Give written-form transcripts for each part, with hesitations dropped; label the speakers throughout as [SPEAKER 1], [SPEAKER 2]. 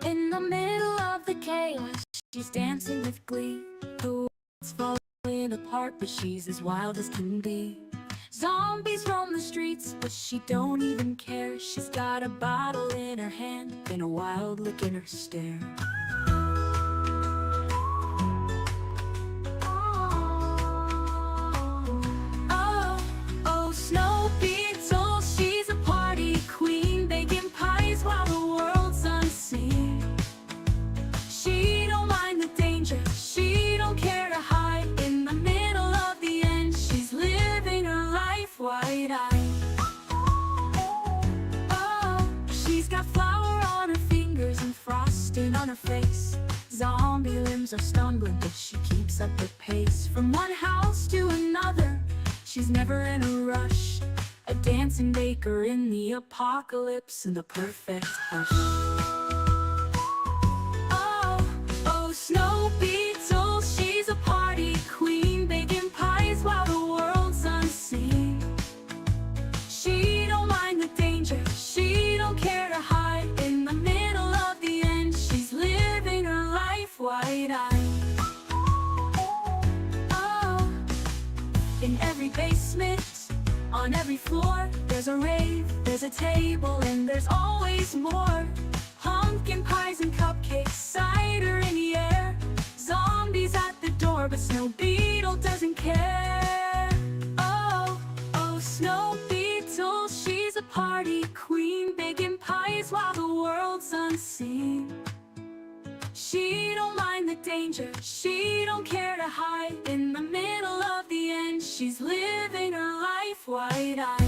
[SPEAKER 1] In the middle of the chaos, she's dancing with glee. The world's falling apart, but she's as wild as can be. Zombies roam the streets, but she don't even care. She's got a bottle in her hand and a wild look in her stare. Oh, Snow Beetle, she's a party queen, baking pies while the world's unseen. She don't mind the danger, she don't care to hide. In the middle of the end, she's living her life wide-eyed. Oh, she's got flour on her fingers and frosting on her face. Zombie limbs are stumbling, but she keeps up the pace. From one house to another, she's never in a rush. A dancing baker in the apocalypse in the perfect hush. Oh, Snow Beetle, she's a party queen, baking pies while the world's unseen. She don't mind the danger, she don't care to hide. In the middle of the end, she's living her life wide-eyed. Oh, in every basement, on every floor, there's a rave, there's a table, and there's always more. Pumpkin pies and cupcakes, cider in the air. Zombies at the door, but Snow Beetle doesn't care. Oh, Snow Beetle, she's a party queen, baking pies while the world's unseen. She don't mind the danger, she don't care to hide. In the middle of the end, she's living her life wide-eyed.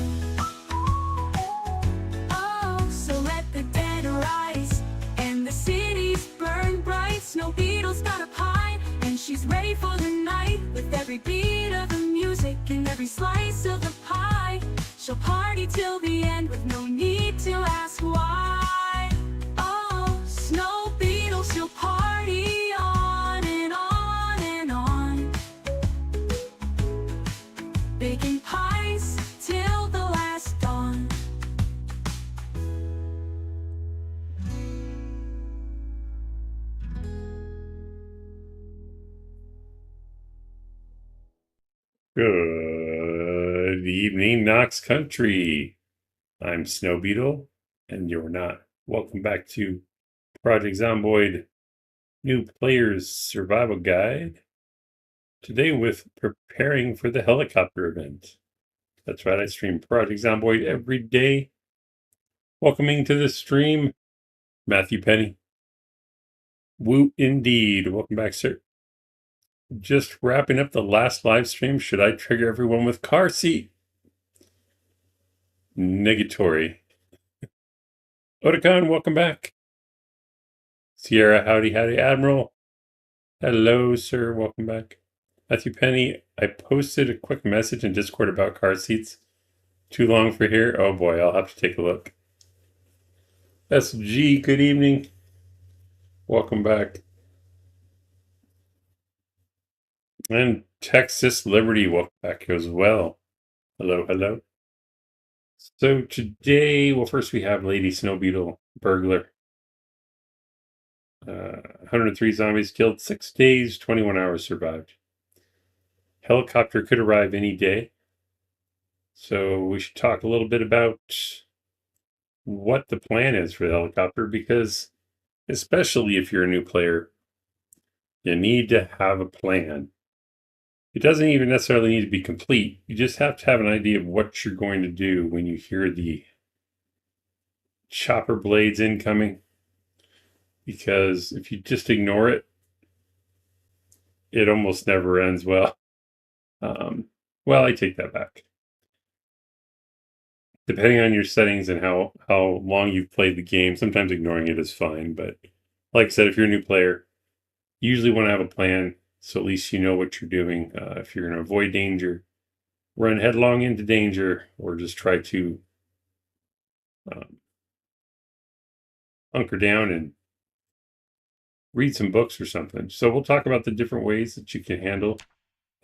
[SPEAKER 1] Oh, so let the dead arise and the cities burn bright. Snow Beetle's got a pie and she's ready for the night. With every beat of the music and every slice of the pie, she'll party till the end with no need to ask why. Oh, Snow Beetle, she'll party on and on and on, baking pies till the last dawn.
[SPEAKER 2] Good evening, Knox Country. I'm Snow Beetle, and you're not. Welcome back to Project Zomboid New Players Survival Guide. Today with preparing for the helicopter event. That's right, I stream Project Zomboid every day. Welcoming to the stream, Matthew Penny. Woot indeed. Welcome back, sir. Just wrapping up the last live stream. Should I trigger everyone with car seat? Negatory. Otakon, welcome back. Sierra, howdy, Admiral. Hello, sir, welcome back. Matthew Penny, I posted a quick message in Discord about car seats. Too long for here? Oh boy, I'll have to take a look. SG, good evening. Welcome back. And Texas Liberty, welcome back as well. Hello, hello. So today, well, first we have Lady Snow Beetle, burglar. 103 zombies killed, 6 days, 21 hours survived. Helicopter could arrive any day. So we should talk a little bit about what the plan is for the helicopter, because especially if you're a new player, you need to have a plan. It doesn't even necessarily need to be complete. You just have to have an idea of what you're going to do when you hear the chopper blades incoming. Because if you just ignore it, it almost never ends well. Well, I take that back. Depending on your settings and how long you've played the game, sometimes ignoring it is fine. But like I said, if you're a new player, you usually want to have a plan, so at least you know what you're doing. If you're going to avoid danger, run headlong into danger, or just try to hunker down and read some books or something. So we'll talk about the different ways that you can handle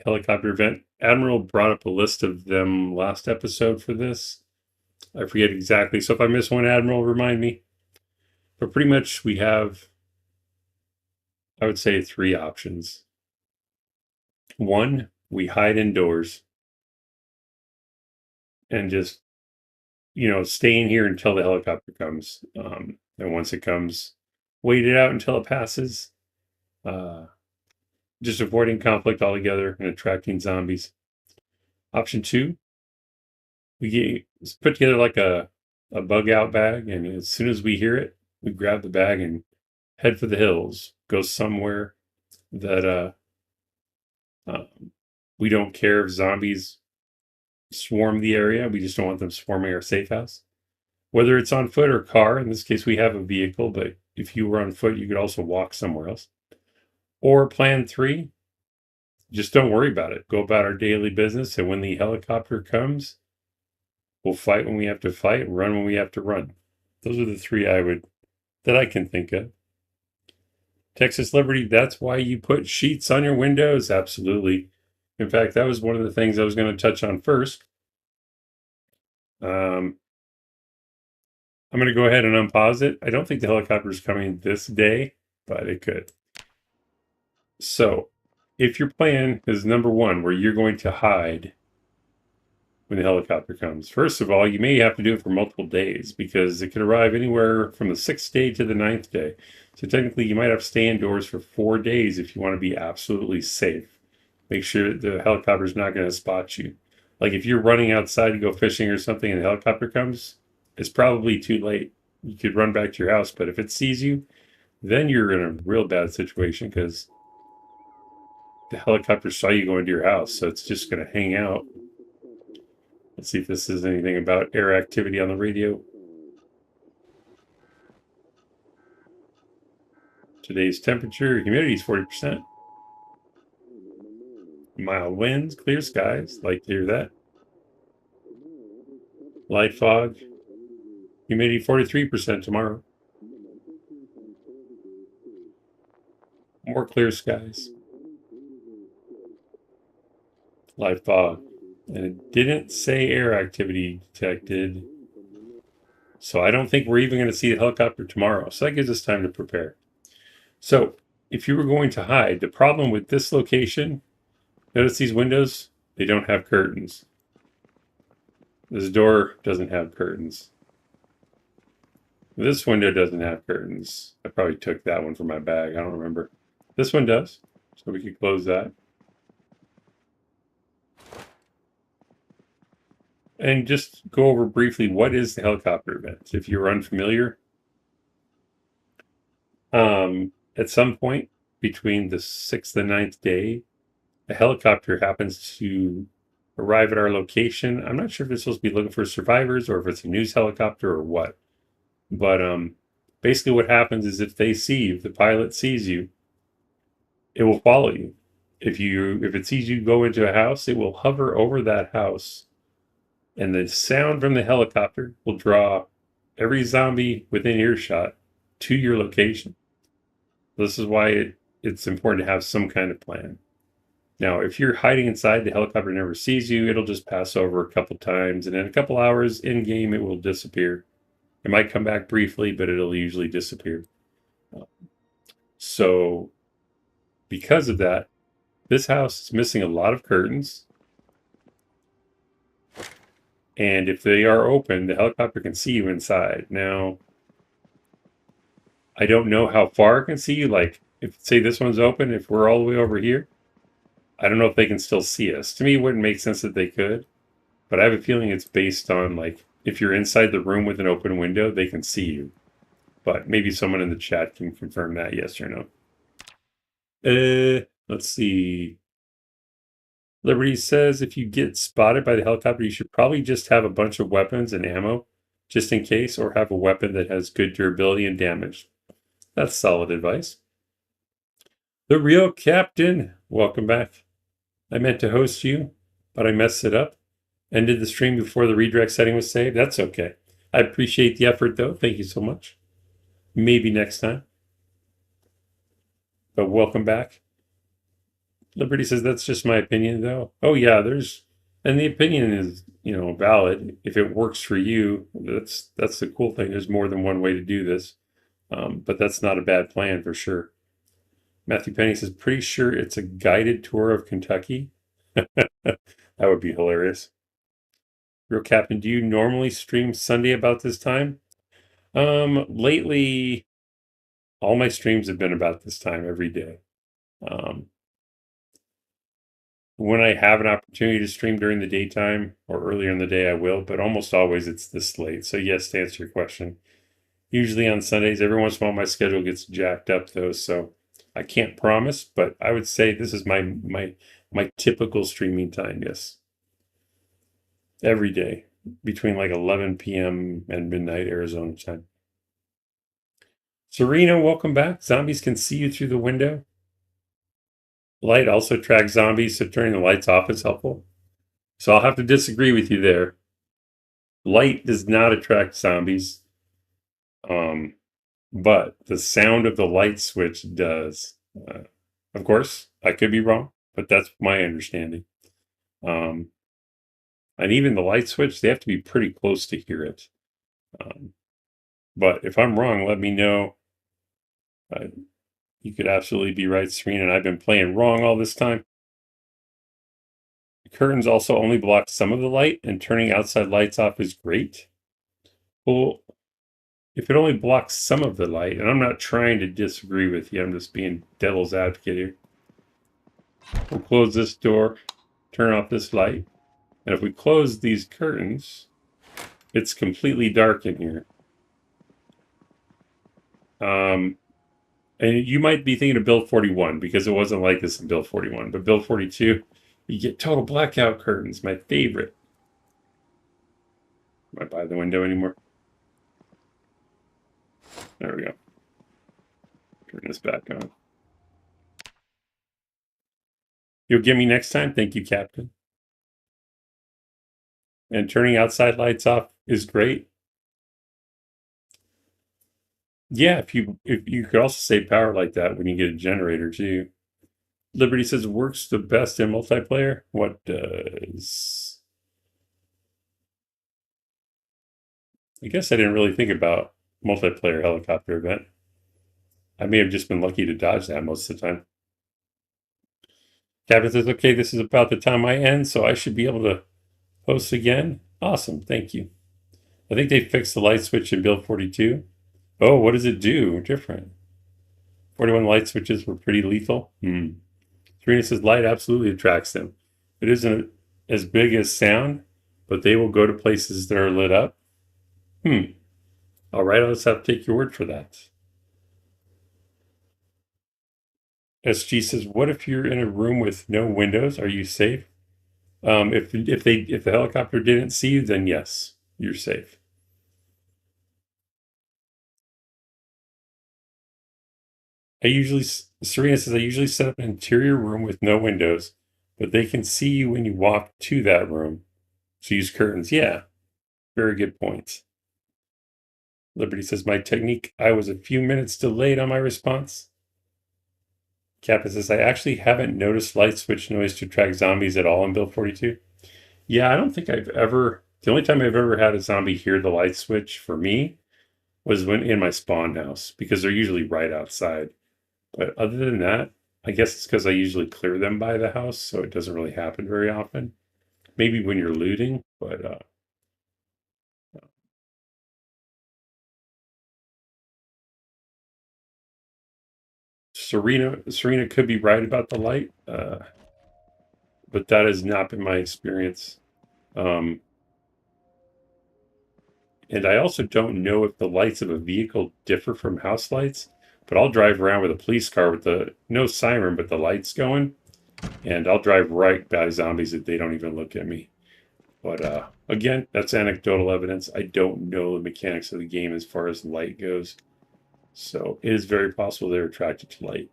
[SPEAKER 2] helicopter event. Admiral brought up a list of them last episode for this. I forget exactly. So if I miss one, Admiral, remind me. But pretty much we have, I would say, three options. One, we hide indoors and just, stay in here until the helicopter comes. And once it comes, wait it out until it passes. Just avoiding conflict altogether and attracting zombies. Option two, we put together like a bug out bag, and as soon as we hear it, we grab the bag and head for the hills, go somewhere that we don't care if zombies swarm the area. We just don't want them swarming our safe house. Whether it's on foot or car, in this case we have a vehicle, but if you were on foot, you could also walk somewhere else. Or plan three, just don't worry about it. Go about our daily business, and when the helicopter comes, we'll fight when we have to fight, run when we have to run. Those are the three that I can think of. Texas Liberty, that's why you put sheets on your windows? Absolutely. In fact, that was one of the things I was going to touch on first. I'm going to go ahead and unpause it. I don't think the helicopter is coming this day, but it could. So, if your plan is number one, where you're going to hide when the helicopter comes, first of all, you may have to do it for multiple days because it could arrive anywhere from the 6th day to the 9th day. So technically, you might have to stay indoors for 4 days if you want to be absolutely safe. Make sure that the helicopter is not going to spot you. Like if you're running outside to go fishing or something and the helicopter comes, it's probably too late. You could run back to your house, but if it sees you, then you're in a real bad situation because the helicopter saw you go into your house, so it's just going to hang out. Let's see if this is anything about air activity on the radio. Today's temperature, humidity is 40%. Mild winds, clear skies. Like to hear that. Light fog. Humidity 43% tomorrow. More clear skies. Light fog. And it didn't say air activity detected. So I don't think we're even going to see the helicopter tomorrow. So that gives us time to prepare. So if you were going to hide, the problem with this location, notice these windows, they don't have curtains. This door doesn't have curtains. This window doesn't have curtains. I probably took that one from my bag. I don't remember. This one does. So we could close that. And just go over briefly, what is the helicopter event? If you're unfamiliar, at some point between the 6th and 9th day, a helicopter happens to arrive at our location. I'm not sure if it's supposed to be looking for survivors or if it's a news helicopter or what. But basically what happens is if the pilot sees you, it will follow you. If it sees you go into a house, it will hover over that house. And the sound from the helicopter will draw every zombie within earshot to your location. This is why it's important to have some kind of plan. Now, if you're hiding inside, the helicopter never sees you. It'll just pass over a couple times, and in a couple hours in-game, it will disappear. It might come back briefly, but it'll usually disappear. So, because of that, this house is missing a lot of curtains. And if they are open, the helicopter can see you inside. Now, I don't know how far it can see you. Like, if say this one's open, if we're all the way over here, I don't know if they can still see us. To me, it wouldn't make sense that they could. But I have a feeling it's based on, like, if you're inside the room with an open window, they can see you. But maybe someone in the chat can confirm that, yes or no. Let's see. Liberty says if you get spotted by the helicopter, you should probably just have a bunch of weapons and ammo, just in case, or have a weapon that has good durability and damage. That's solid advice. The Real Captain, welcome back. I meant to host you, but I messed it up. Ended the stream before the redirect setting was saved. That's okay. I appreciate the effort, though. Thank you so much. Maybe next time. But welcome back. Liberty says that's just my opinion, though. Oh yeah, and the opinion is, valid. If it works for you, that's the cool thing. There's more than one way to do this. But that's not a bad plan for sure. Matthew Penny says, pretty sure it's a guided tour of Kentucky. That would be hilarious. Real Captain, do you normally stream Sunday about this time? Lately, all my streams have been about this time every day. When I have an opportunity to stream during the daytime or earlier in the day, I will, but almost always it's this late. So yes, to answer your question, usually on Sundays. Every once in a while, my schedule gets jacked up though, so I can't promise. But I would say this is my typical streaming time. Yes, every day between like 11 p.m. and midnight Arizona time. Serena, welcome back. Zombies can see you through the window. Light also tracks zombies, so turning the lights off is helpful. So I'll have to disagree with you there. Light does not attract zombies. But the sound of the light switch does. Of course, I could be wrong, but that's my understanding. And even the light switch, they have to be pretty close to hear it. But if I'm wrong, let me know. You could absolutely be right, Serena, and I've been playing wrong all this time. The curtains also only block some of the light, and turning outside lights off is great. Well, if it only blocks some of the light, and I'm not trying to disagree with you, I'm just being devil's advocate here. We'll close this door, turn off this light, and if we close these curtains, it's completely dark in here. And you might be thinking of Build 41 because it wasn't like this in Build 41, but Build 42, you get total blackout curtains, my favorite. Am I by the window anymore? There we go. Turn this back on. You'll get me next time? Thank you, Captain. And turning outside lights off is great. Yeah, if you could also save power like that when you get a generator too. Liberty says works the best in multiplayer. What does? I guess I didn't really think about multiplayer helicopter event. I may have just been lucky to dodge that most of the time. Captain says, okay, this is about the time I end, so I should be able to host again. Awesome, thank you. I think they fixed the light switch in Build 42. Oh, what does it do? Different. 41 light switches were pretty lethal. Serena says light absolutely attracts them. It isn't as big as sound, but they will go to places that are lit up. All right, I'll just have to take your word for that. SG says, what if you're in a room with no windows? Are you safe? If the helicopter didn't see you, then yes, you're safe. Serena says, I usually set up an interior room with no windows, but they can see you when you walk to that room. So use curtains. Yeah, very good point. Liberty says, my technique, I was a few minutes delayed on my response. Kappa says, I actually haven't noticed light switch noise to track zombies at all in Build 42. Yeah, I don't think the only time I've ever had a zombie hear the light switch for me was when in my spawn house, because they're usually right outside. But other than that, I guess it's because I usually clear them by the house, so it doesn't really happen very often. Maybe when you're looting, but Serena could be right about the light, but that has not been my experience. And I also don't know if the lights of a vehicle differ from house lights, but I'll drive around with a police car with no siren, but the lights going, and I'll drive right by zombies if they don't even look at me. But again, that's anecdotal evidence. I don't know the mechanics of the game as far as light goes. So it is very possible they're attracted to light.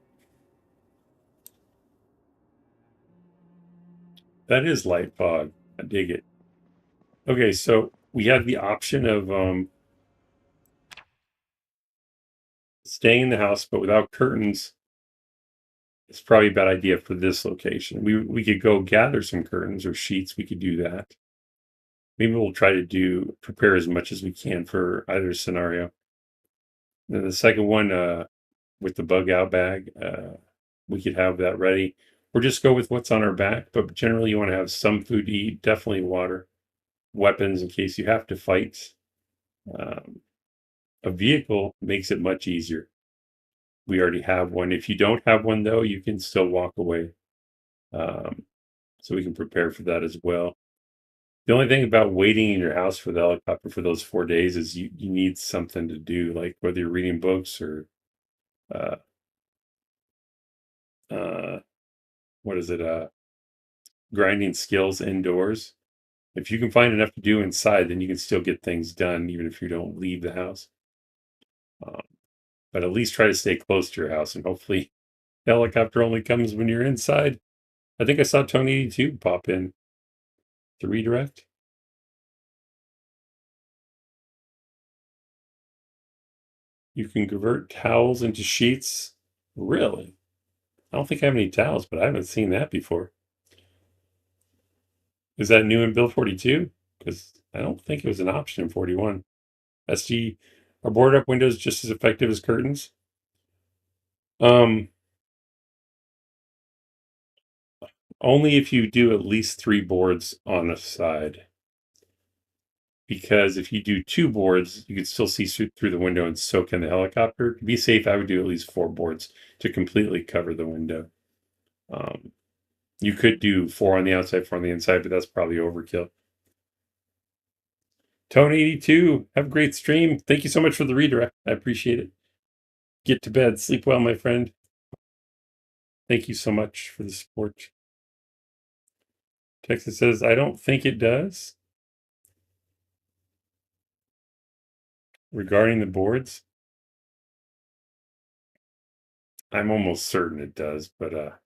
[SPEAKER 2] That is light fog. I dig it. Okay, so we have the option of staying in the house, but without curtains. It's probably a bad idea for this location. We could go gather some curtains or sheets. We could do that. Maybe we'll try to prepare as much as we can for either scenario. Then the second one, with the bug out bag, we could have that ready, or just go with what's on our back. But generally, you want to have some food to eat, definitely water, weapons in case you have to fight. Um, a vehicle makes it much easier. We already have one. If you don't have one, though, you can still walk away. So we can prepare for that as well. The only thing about waiting in your house for the helicopter for those 4 days is you need something to do, like whether you're reading books or uh, uh, what is it, grinding skills indoors. If you can find enough to do inside, then you can still get things done even if you don't leave the house. But at least try to stay close to your house, and hopefully the helicopter only comes when you're inside. I think I saw Tony 82 pop in to redirect. You can convert towels into sheets. Really? I don't think I have any towels, but I haven't seen that before. Is that new in Bill 42? Because I don't think it was an option in 41. SG, are board up windows just as effective as curtains? Only if you do at least 3 boards on a side. Because if you do 2 boards, you can still see through the window and soak in the helicopter. To be safe, I would do at least 4 boards to completely cover the window. You could do 4 on the outside, 4 on the inside, but that's probably overkill. Tone82, have a great stream. Thank you so much for the redirect. I appreciate it. Get to bed. Sleep well, my friend. Thank you so much for the support. Texas says, I don't think it does. Regarding the boards, I'm almost certain it does, but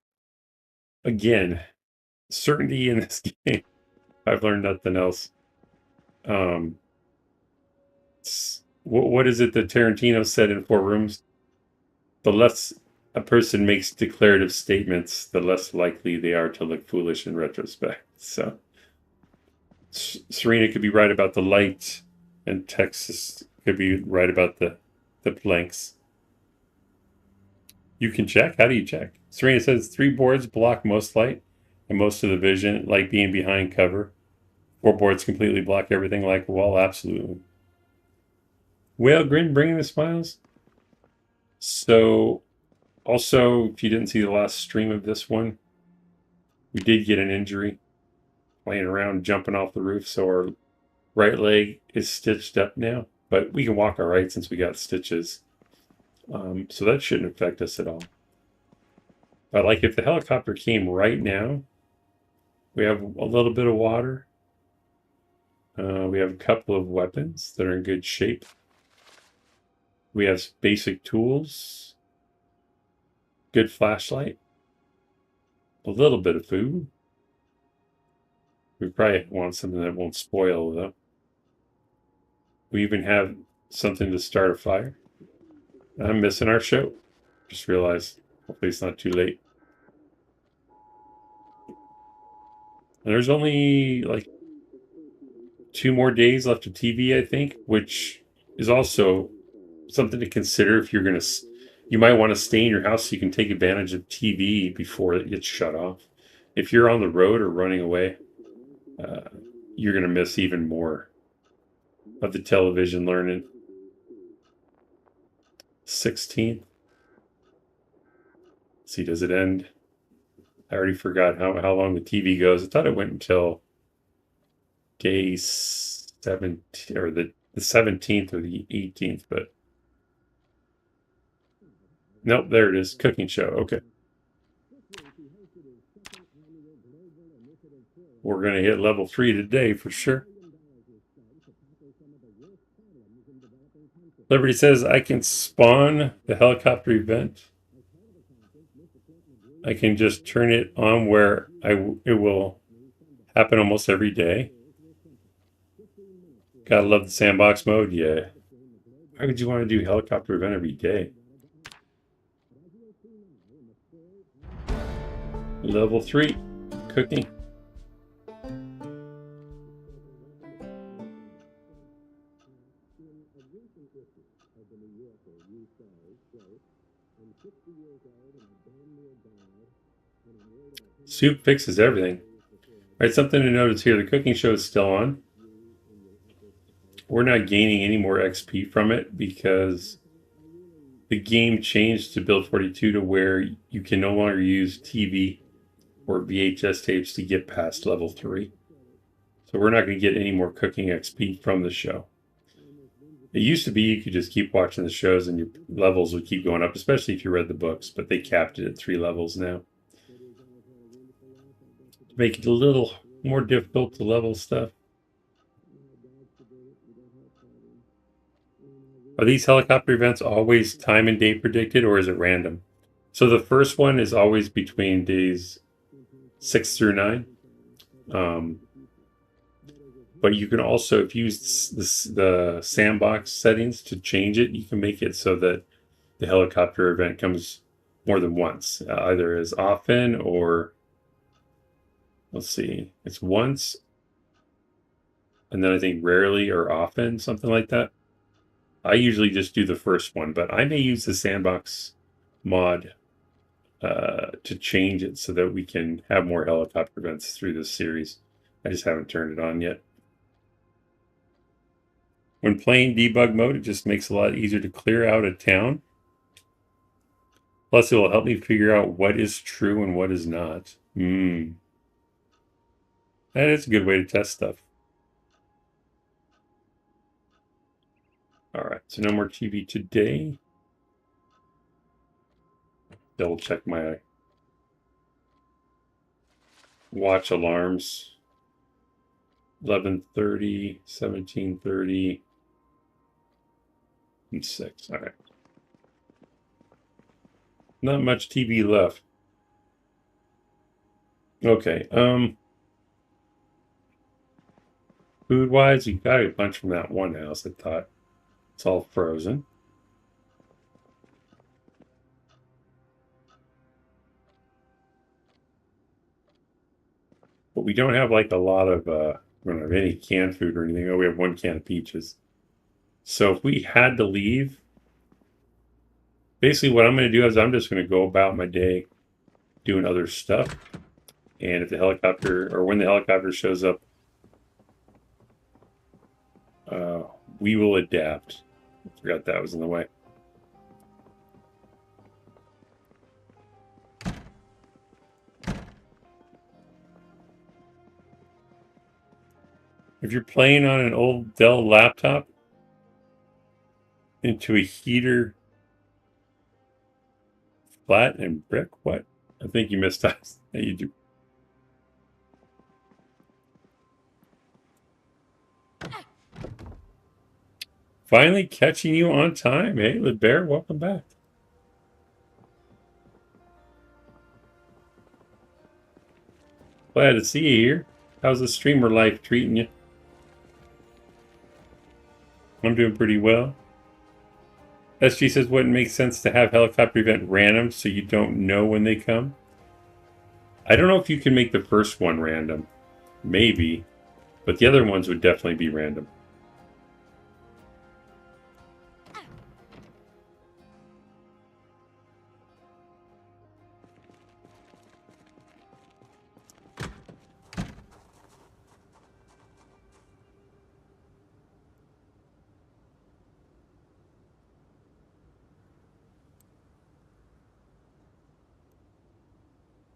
[SPEAKER 2] again, certainty in this game. I've learned nothing else. What is it that Tarantino said in 4 Rooms? The less a person makes declarative statements, the less likely they are to look foolish in retrospect. So Serena could be right about the light, and Texas could be right about the blanks. You can check. How do you check? Serena says 3 boards block most light and most of the vision, like being behind cover. 4 boards completely block everything like a wall. Absolutely. Whale Grin bringing the smiles. So, also, if you didn't see the last stream of this one, we did get an injury playing around, jumping off the roof. So our right leg is stitched up now, but we can walk all right since we got stitches. So that shouldn't affect us at all. But like if the helicopter came right now, we have a little bit of water. We have a couple of weapons that are in good shape. We have basic tools, good flashlight, a little bit of food. We probably want something that won't spoil, though. We even have something to start a fire. I'm missing our show. Just realized. Hopefully it's not too late. And there's only like 2 more days left of TV, I think, which is also something to consider if you're going to. You might want to stay in your house so you can take advantage of TV before it gets shut off. If you're on the road or running away, you're going to miss even more of the television learning. 16th. Let's see, does it end? I already forgot how long the TV goes. I thought it went until day 17 or the 17th or the 18th, but nope, there it is. Cooking show. Okay. We're going to hit level 3 today for sure. Liberty says I can spawn the helicopter event. I can just turn it on where it will happen almost every day. Gotta love the sandbox mode. Yeah. Why would you want to do helicopter event every day? Level 3 cooking. Soup fixes everything. All right, something to notice here. The cooking show is still on. We're not gaining any more XP from it because the game changed to Build 42 to where you can no longer use TV or VHS tapes to get past level 3. So we're not going to get any more cooking XP from the show. It used to be you could just keep watching the shows and your levels would keep going up, especially if you read the books, but they capped it at 3 levels now. To make it a little more difficult to level stuff. Are these helicopter events always time and day predicted, or is it random? So the first one is always between days 6 through 9. But you can also, if you use the sandbox settings to change it, you can make it so that the helicopter event comes more than once, either as often or, let's see, it's once, and then I think rarely or often, something like that. I usually just do the first one, but I may use the sandbox mod to change it so that we can have more helicopter events through this series. I just haven't turned it on yet. When playing debug mode, it just makes it a lot easier to clear out a town. Plus, it will help me figure out what is true and what is not. That is a good way to test stuff. All right, so no more TV today. Double check my watch alarms. 11:30, 17:30, and 6. All right. Not much TV left. Okay. Food-wise, you got a bunch from that one house. I thought it's all frozen. But we don't have like a lot of we don't have any canned food or anything. Oh, we have 1 can of peaches. So if we had to leave, basically what I'm going to do is I'm just going to go about my day doing other stuff. And if the helicopter, or when the helicopter shows up, we will adapt. I forgot that was in the way. If you're playing on an old Dell laptop into a heater, flat and brick, what? I think you missed us. Yeah, you do. Finally catching you on time. Hey, LeBear, welcome back. Glad to see you here. How's the streamer life treating you? I'm doing pretty well. SG says, wouldn't make sense to have helicopter event random so you don't know when they come? I don't know if you can make the first one random. Maybe. But the other ones would definitely be random.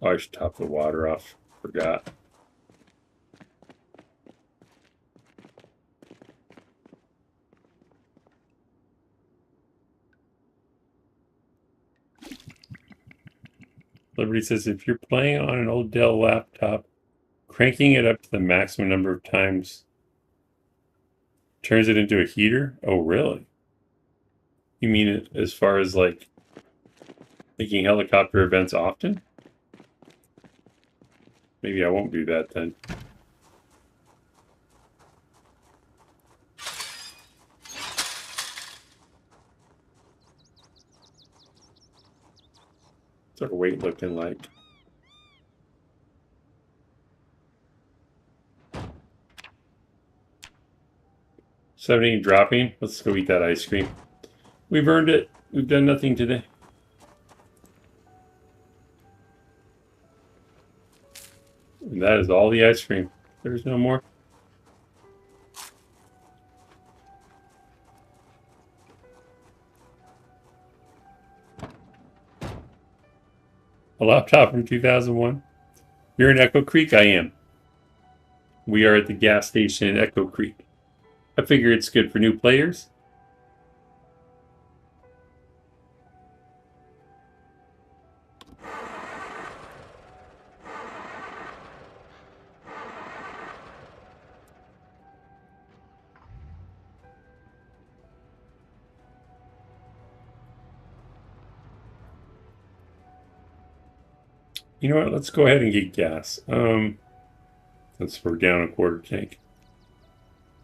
[SPEAKER 2] Oh, I should top the water off. Forgot. Liberty says, if you're playing on an old Dell laptop, cranking it up to the maximum number of times turns it into a heater? Oh, really? You mean it as far as like making helicopter events often? Maybe I won't do that then. What's our weight looking like? 17 dropping. Let's go eat that ice cream. We've earned it. We've done nothing today. And that is all the ice cream. There's no more. A laptop from 2001. You're in Echo Creek? I am. We are at the gas station in Echo Creek. I figure it's good for new players. You know what? Let's go ahead and get gas. Let's we're down a quarter tank.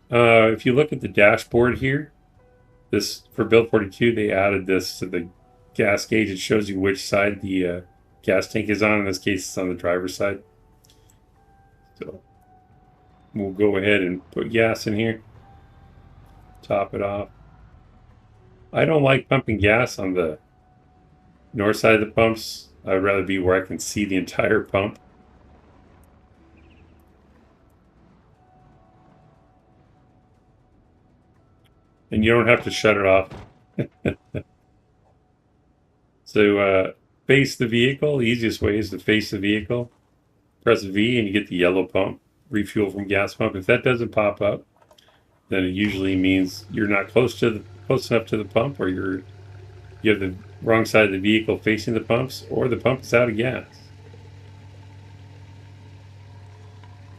[SPEAKER 2] If you look at the dashboard here, this for Build 42, they added this to the gas gauge. It shows you which side the gas tank is on. In this case, it's on the driver's side. So we'll go ahead and put gas in here. Top it off. I don't like pumping gas on the north side of the pumps. I would rather be where I can see the entire pump. And you don't have to shut it off. So face the vehicle. The easiest way is to face the vehicle. Press V and you get the yellow pump. Refuel from gas pump. If that doesn't pop up, then it usually means you're not close enough to the pump, or you have the wrong side of the vehicle facing the pumps, or the pump is out of gas.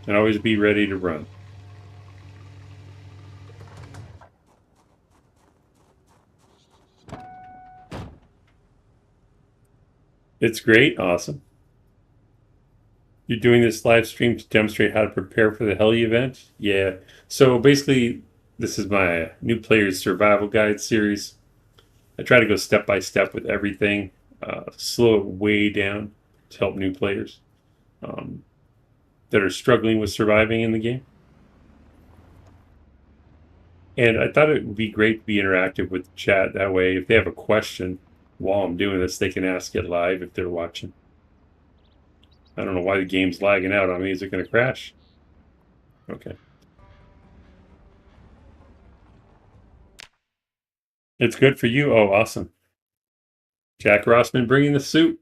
[SPEAKER 2] And always be ready to run. It's great. Awesome. You're doing this live stream to demonstrate how to prepare for the heli event? Yeah. So basically, this is my new players survival guide series. I try to go step by step with everything, slow it way down to help new players that are struggling with surviving in the game. And I thought it would be great to be interactive with the chat. That way, if they have a question while I'm doing this, they can ask it live if they're watching. I don't know why the game's lagging out on me. Is it going to crash? Okay. It's good for you. Oh, awesome. Jack Rossman bringing the suit.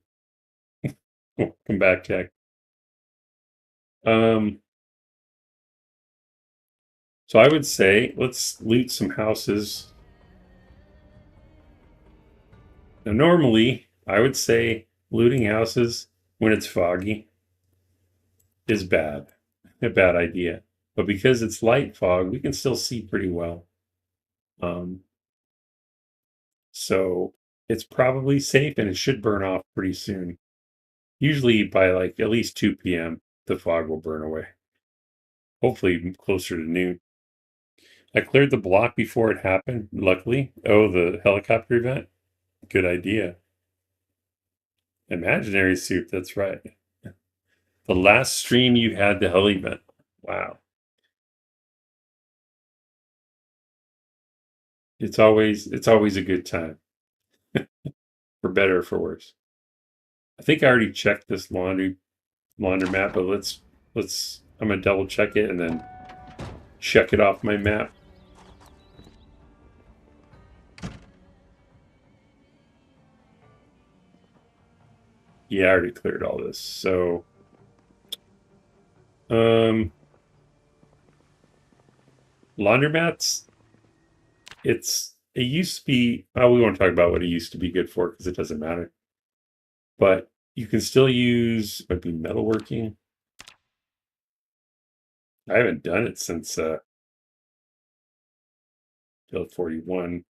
[SPEAKER 2] Welcome back, Jack. So I would say let's loot some houses. Now, normally, I would say looting houses when it's foggy is bad. A bad idea. But because it's light fog, we can still see pretty well. So it's probably safe, and it should burn off pretty soon. Usually by like at least 2 p.m., the fog will burn away. Hopefully closer to noon. I cleared the block before it happened, luckily. Oh, the helicopter event? Good idea. Imaginary suit, that's right. The last stream you had the heli event. Wow. It's always a good time. For better or for worse. I think I already checked this laundromat, but let's I'm gonna double check it and then check it off my map. Yeah, I already cleared all this. So laundromats, it used to be, oh, we won't talk about what it used to be good for because it doesn't matter. But you can still use, might be metalworking. I haven't done it since Build 41.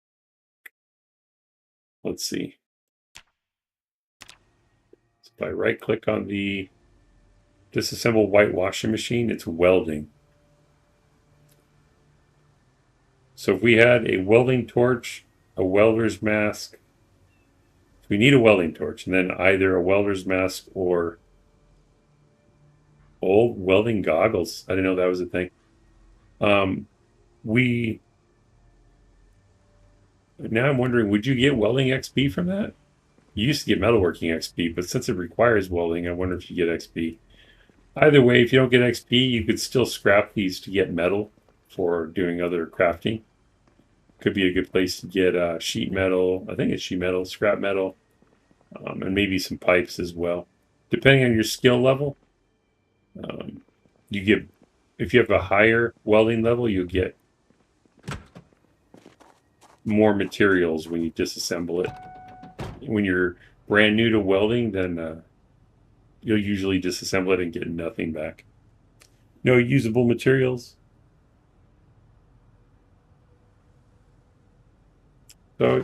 [SPEAKER 2] Let's see. So if I right click on the disassemble white washing machine, it's welding. So if we had a welding torch, a welder's mask, we need a welding torch, and then either a welder's mask or old welding goggles. I didn't know that was a thing. We Now I'm wondering, would you get welding XP from that? You used to get metalworking XP, but since it requires welding, I wonder if you get XP. Either way, if you don't get XP, you could still scrap these to get metal for doing other crafting. Could be a good place to get sheet metal. I think it's sheet metal, scrap metal, and maybe some pipes as well. Depending on your skill level, you get, if you have a higher welding level, you'll get more materials when you disassemble it. When you're brand new to welding, then you'll usually disassemble it and get nothing back. No usable materials. So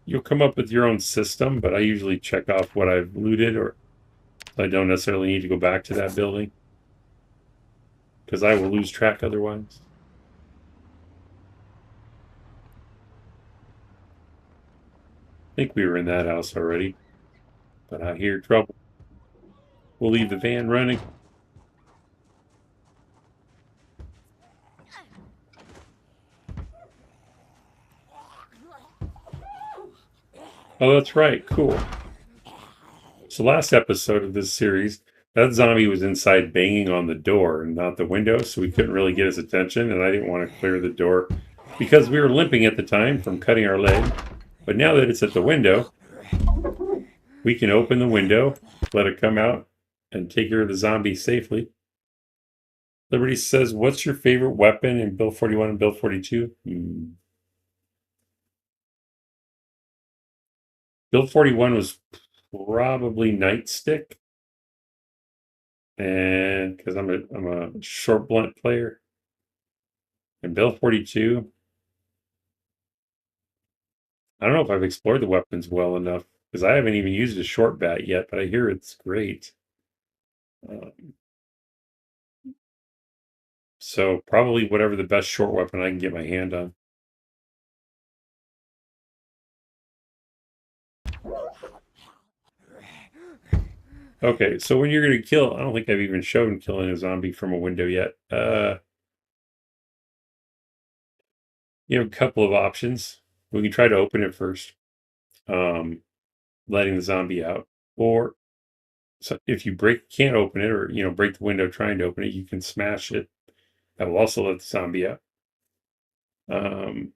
[SPEAKER 2] you'll come up with your own system, but I usually check off what I've looted, or I don't necessarily need to go back to that building because I will lose track otherwise. I think we were in that house already, but I hear trouble. We'll leave the van running. Oh, that's right. Cool. So last episode of this series, that zombie was inside banging on the door and not the window, so we couldn't really get his attention, and I didn't want to clear the door because we were limping at the time from cutting our leg. But now that it's at the window, we can open the window, let it come out, and take care of the zombie safely. Liberty says, what's your favorite weapon in Build 41 and Build 42? Build 41 was probably Nightstick. And because I'm a short blunt player. And Build 42, I don't know if I've explored the weapons well enough because I haven't even used a short bat yet, but I hear it's great. So probably whatever the best short weapon I can get my hand on. Okay, so when you're going to kill, I don't think I've even shown killing a zombie from a window yet. You have a couple of options. We can try to open it first, letting the zombie out. Or so if you can't open it, or break the window trying to open it, you can smash it. That will also let the zombie out. And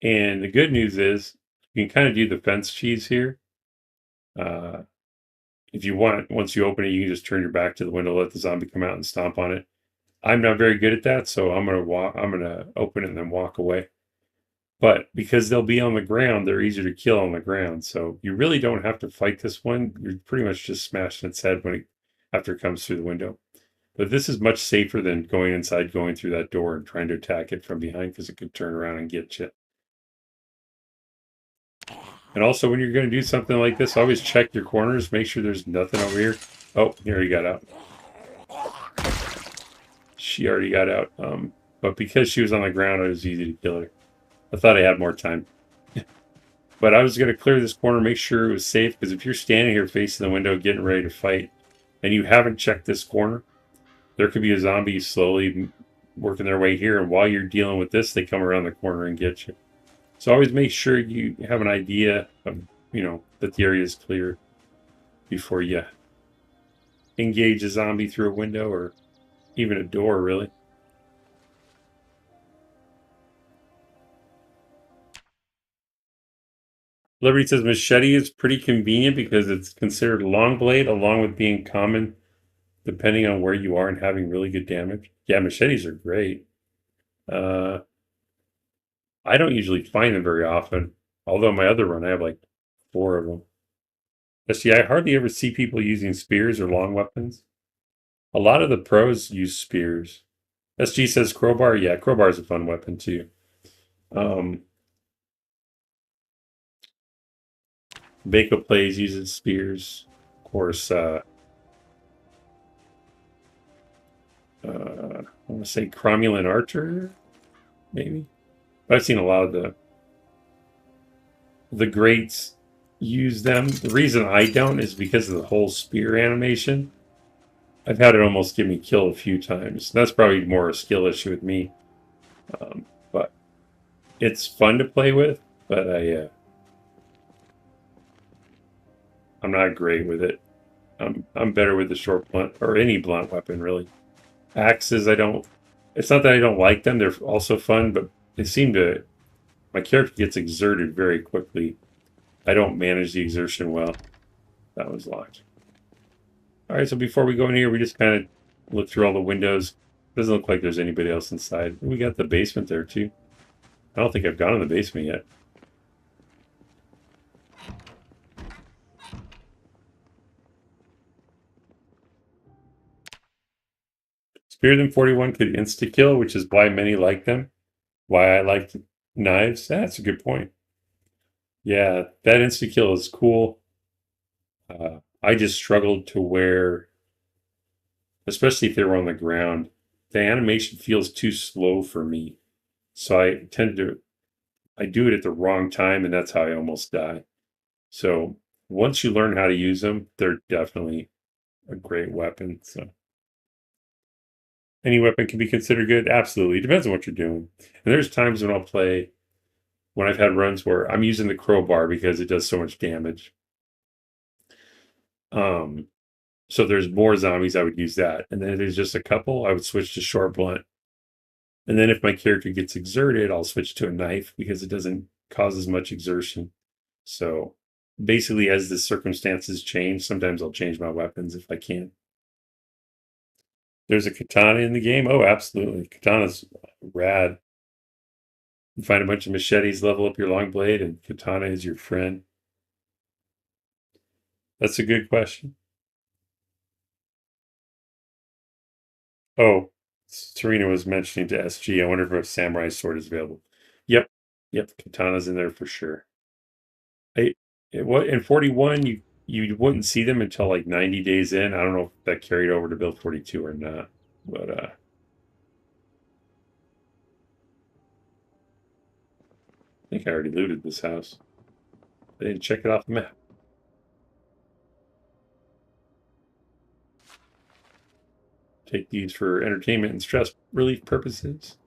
[SPEAKER 2] the good news is you can kind of do the fence cheese here. If you want, once you open it, you can just turn your back to the window, let the zombie come out and stomp on it. I'm not very good at that, so I'm gonna open it and then walk away. But because they'll be on the ground, they're easier to kill on the ground. So you really don't have to fight this one. You're pretty much just smashing its head after it comes through the window. But this is much safer than going inside, going through that door and trying to attack it from behind because it could turn around and get you. And also, when you're going to do something like this, always check your corners. Make sure there's nothing over here. Oh, he already got out. She already got out. But because she was on the ground, it was easy to kill her. I thought I had more time. But I was going to clear this corner, make sure it was safe, because if you're standing here facing the window getting ready to fight, and you haven't checked this corner, there could be a zombie slowly working their way here, and while you're dealing with this, they come around the corner and get you. So always make sure you have an idea of, that the area is clear before you engage a zombie through a window or even a door, really. Liberty says machete is pretty convenient because it's considered a long blade along with being common depending on where you are and having really good damage. Yeah, machetes are great. I don't usually find them very often. Although my other run, I have like 4 of them. But see, I hardly ever see people using spears or long weapons. A lot of the pros use spears. SG says crowbar. Yeah, crowbar is a fun weapon too. Bako plays uses spears. Of course, I want to say Cromulent Archer, maybe. But I've seen a lot of the greats use them. The reason I don't is because of the whole spear animation. I've had it almost get me killed a few times. That's probably more a skill issue with me. But It's fun to play with, but I'm not great with it. I'm better with the short blunt or any blunt weapon really. Axes, I don't. It's not that I don't like them; they're also fun, but they seem to. My character gets exerted very quickly. I don't manage the exertion well. That was locked. All right, so before we go in here, we just kind of look through all the windows. Doesn't look like there's anybody else inside. We got the basement there too. I don't think I've gone in the basement yet. Spear them 41 could insta kill, which is why many like them. Why I like knives. That's a good point. Yeah, that insta kill is cool. I just struggled to wear, especially if they were on the ground. The animation feels too slow for me. So I do it at the wrong time, and that's how I almost die. So once you learn how to use them, they're definitely a great weapon. So any weapon can be considered good. Absolutely. It depends on what you're doing. And there's times when I'll play, when I've had runs where I'm using the crowbar because it does so much damage. Um, so there's more zombies, I would use that. And then if there's just a couple, I would switch to short blunt. And then if my character gets exerted, I'll switch to a knife because it doesn't cause as much exertion. So basically, as the circumstances change, sometimes I'll change my weapons if I can. There's a katana in the game. Oh, absolutely. Katana's rad. You find a bunch of machetes, level up your long blade, and katana is your friend. That's a good question. Oh, Serena was mentioning to SG. I wonder if a samurai sword is available. Yep. Yep. Katana's in there for sure. What in 41 you wouldn't see them until like 90 days in. I don't know if that carried over to build 42 or not. But I think I already looted this house. I didn't check it off the map. Take these for entertainment and stress relief purposes.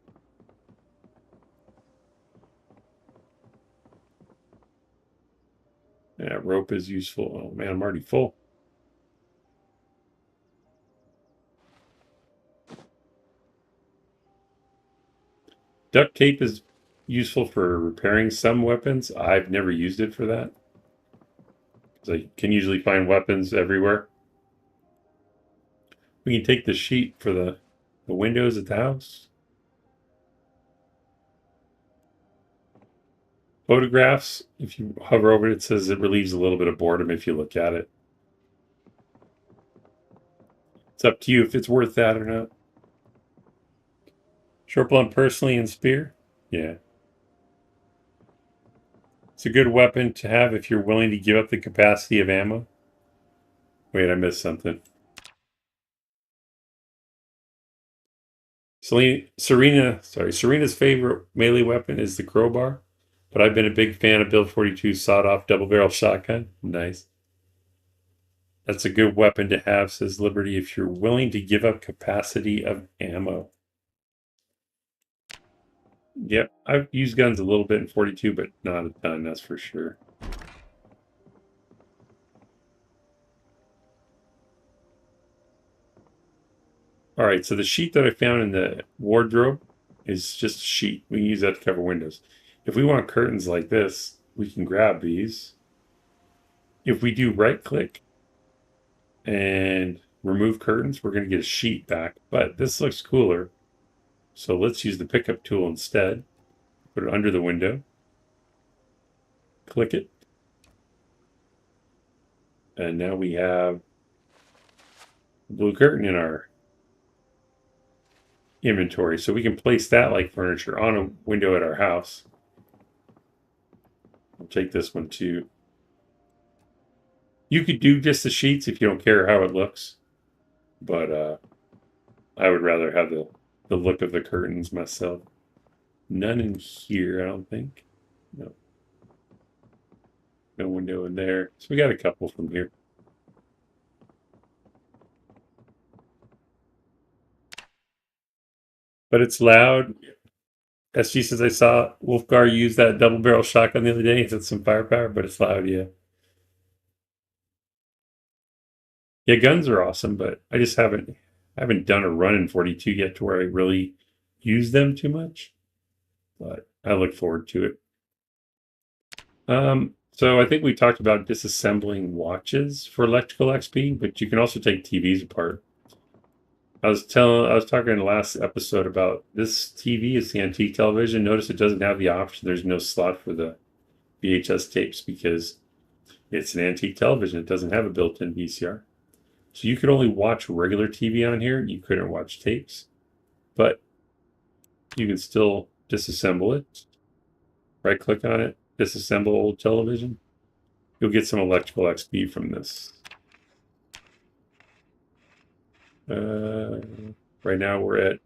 [SPEAKER 2] Yeah, rope is useful. Oh man, I'm already full. Duct tape is useful for repairing some weapons. I've never used it for that. Because I can usually find weapons everywhere. We can take the sheet for the windows at the house. Photographs, if you hover over it, it says it relieves a little bit of boredom if you look at it. It's up to you if it's worth that or not. Short blunt personally and spear. Yeah. It's a good weapon to have if you're willing to give up the capacity of ammo. Wait, I missed something. Serena's favorite melee weapon is the crowbar, but I've been a big fan of Build 42 sawed-off double-barrel shotgun. Nice. That's a good weapon to have, says Liberty, if you're willing to give up capacity of ammo. Yep, I've used guns a little bit in 42, but not a ton, that's for sure. All right, so the sheet that I found in the wardrobe is just a sheet. We can use that to cover windows. If we want curtains like this, we can grab these. If we do right click and remove curtains, we're going to get a sheet back, but this looks cooler. So let's use the pickup tool instead. Put it under the window. Click it. And now we have a blue curtain in our inventory. So we can place that like furniture on a window at our house. I'll take this one too. You could do just the sheets if you don't care how it looks, but I would rather have the look of the curtains myself. None in here, I don't think. No. No window in there. So we got a couple from here. But it's loud. SG says I saw Wolfgar use that double barrel shotgun the other day. It's some firepower, but it's loud, yeah. Yeah, guns are awesome, but I just haven't done a run in 42 yet to where I really use them too much. But I look forward to it. So I think we talked about disassembling watches for electrical XP, but you can also take TVs apart. I was talking in the last episode about this TV is the antique television. Notice it doesn't have the option. There's no slot for the VHS tapes because it's an antique television. It doesn't have a built-in VCR. So you could only watch regular TV on here. You couldn't watch tapes, but you can still disassemble it. Right click on it, disassemble old television. You'll get some electrical XP from this. Right now we're at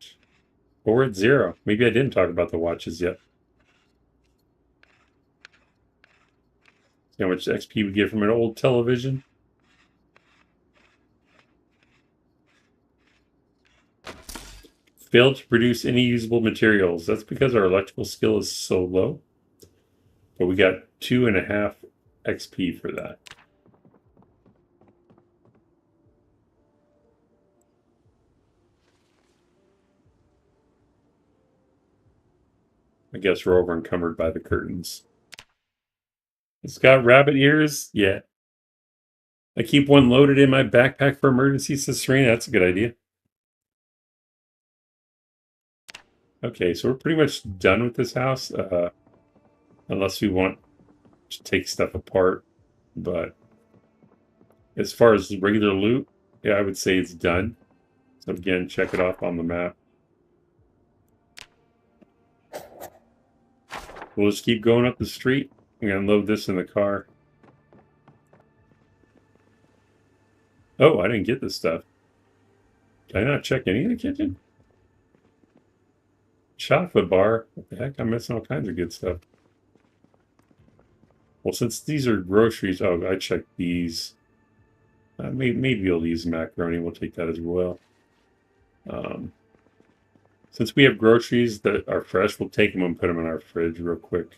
[SPEAKER 2] 0. Maybe I didn't talk about the watches yet. See how much XP we get from an old television. Failed to produce any usable materials. That's because our electrical skill is so low. But we got 2.5 XP for that. I guess we're over encumbered by the curtains. It's got rabbit ears? Yeah. I keep one loaded in my backpack for emergencies, says Serena. That's a good idea. Okay, so we're pretty much done with this house. Unless we want to take stuff apart. But as far as regular loot, yeah, I would say it's done. So again, check it off on the map. We'll just keep going up the street. I'm going to load this in the car. Oh, I didn't get this stuff. Did I not check any in the kitchen? Chocolate bar. What the heck? I'm missing all kinds of good stuff. Well, since these are groceries, oh, I checked these. Maybe we'll use macaroni. We'll take that as well. Since we have groceries that are fresh, we'll take them and put them in our fridge real quick.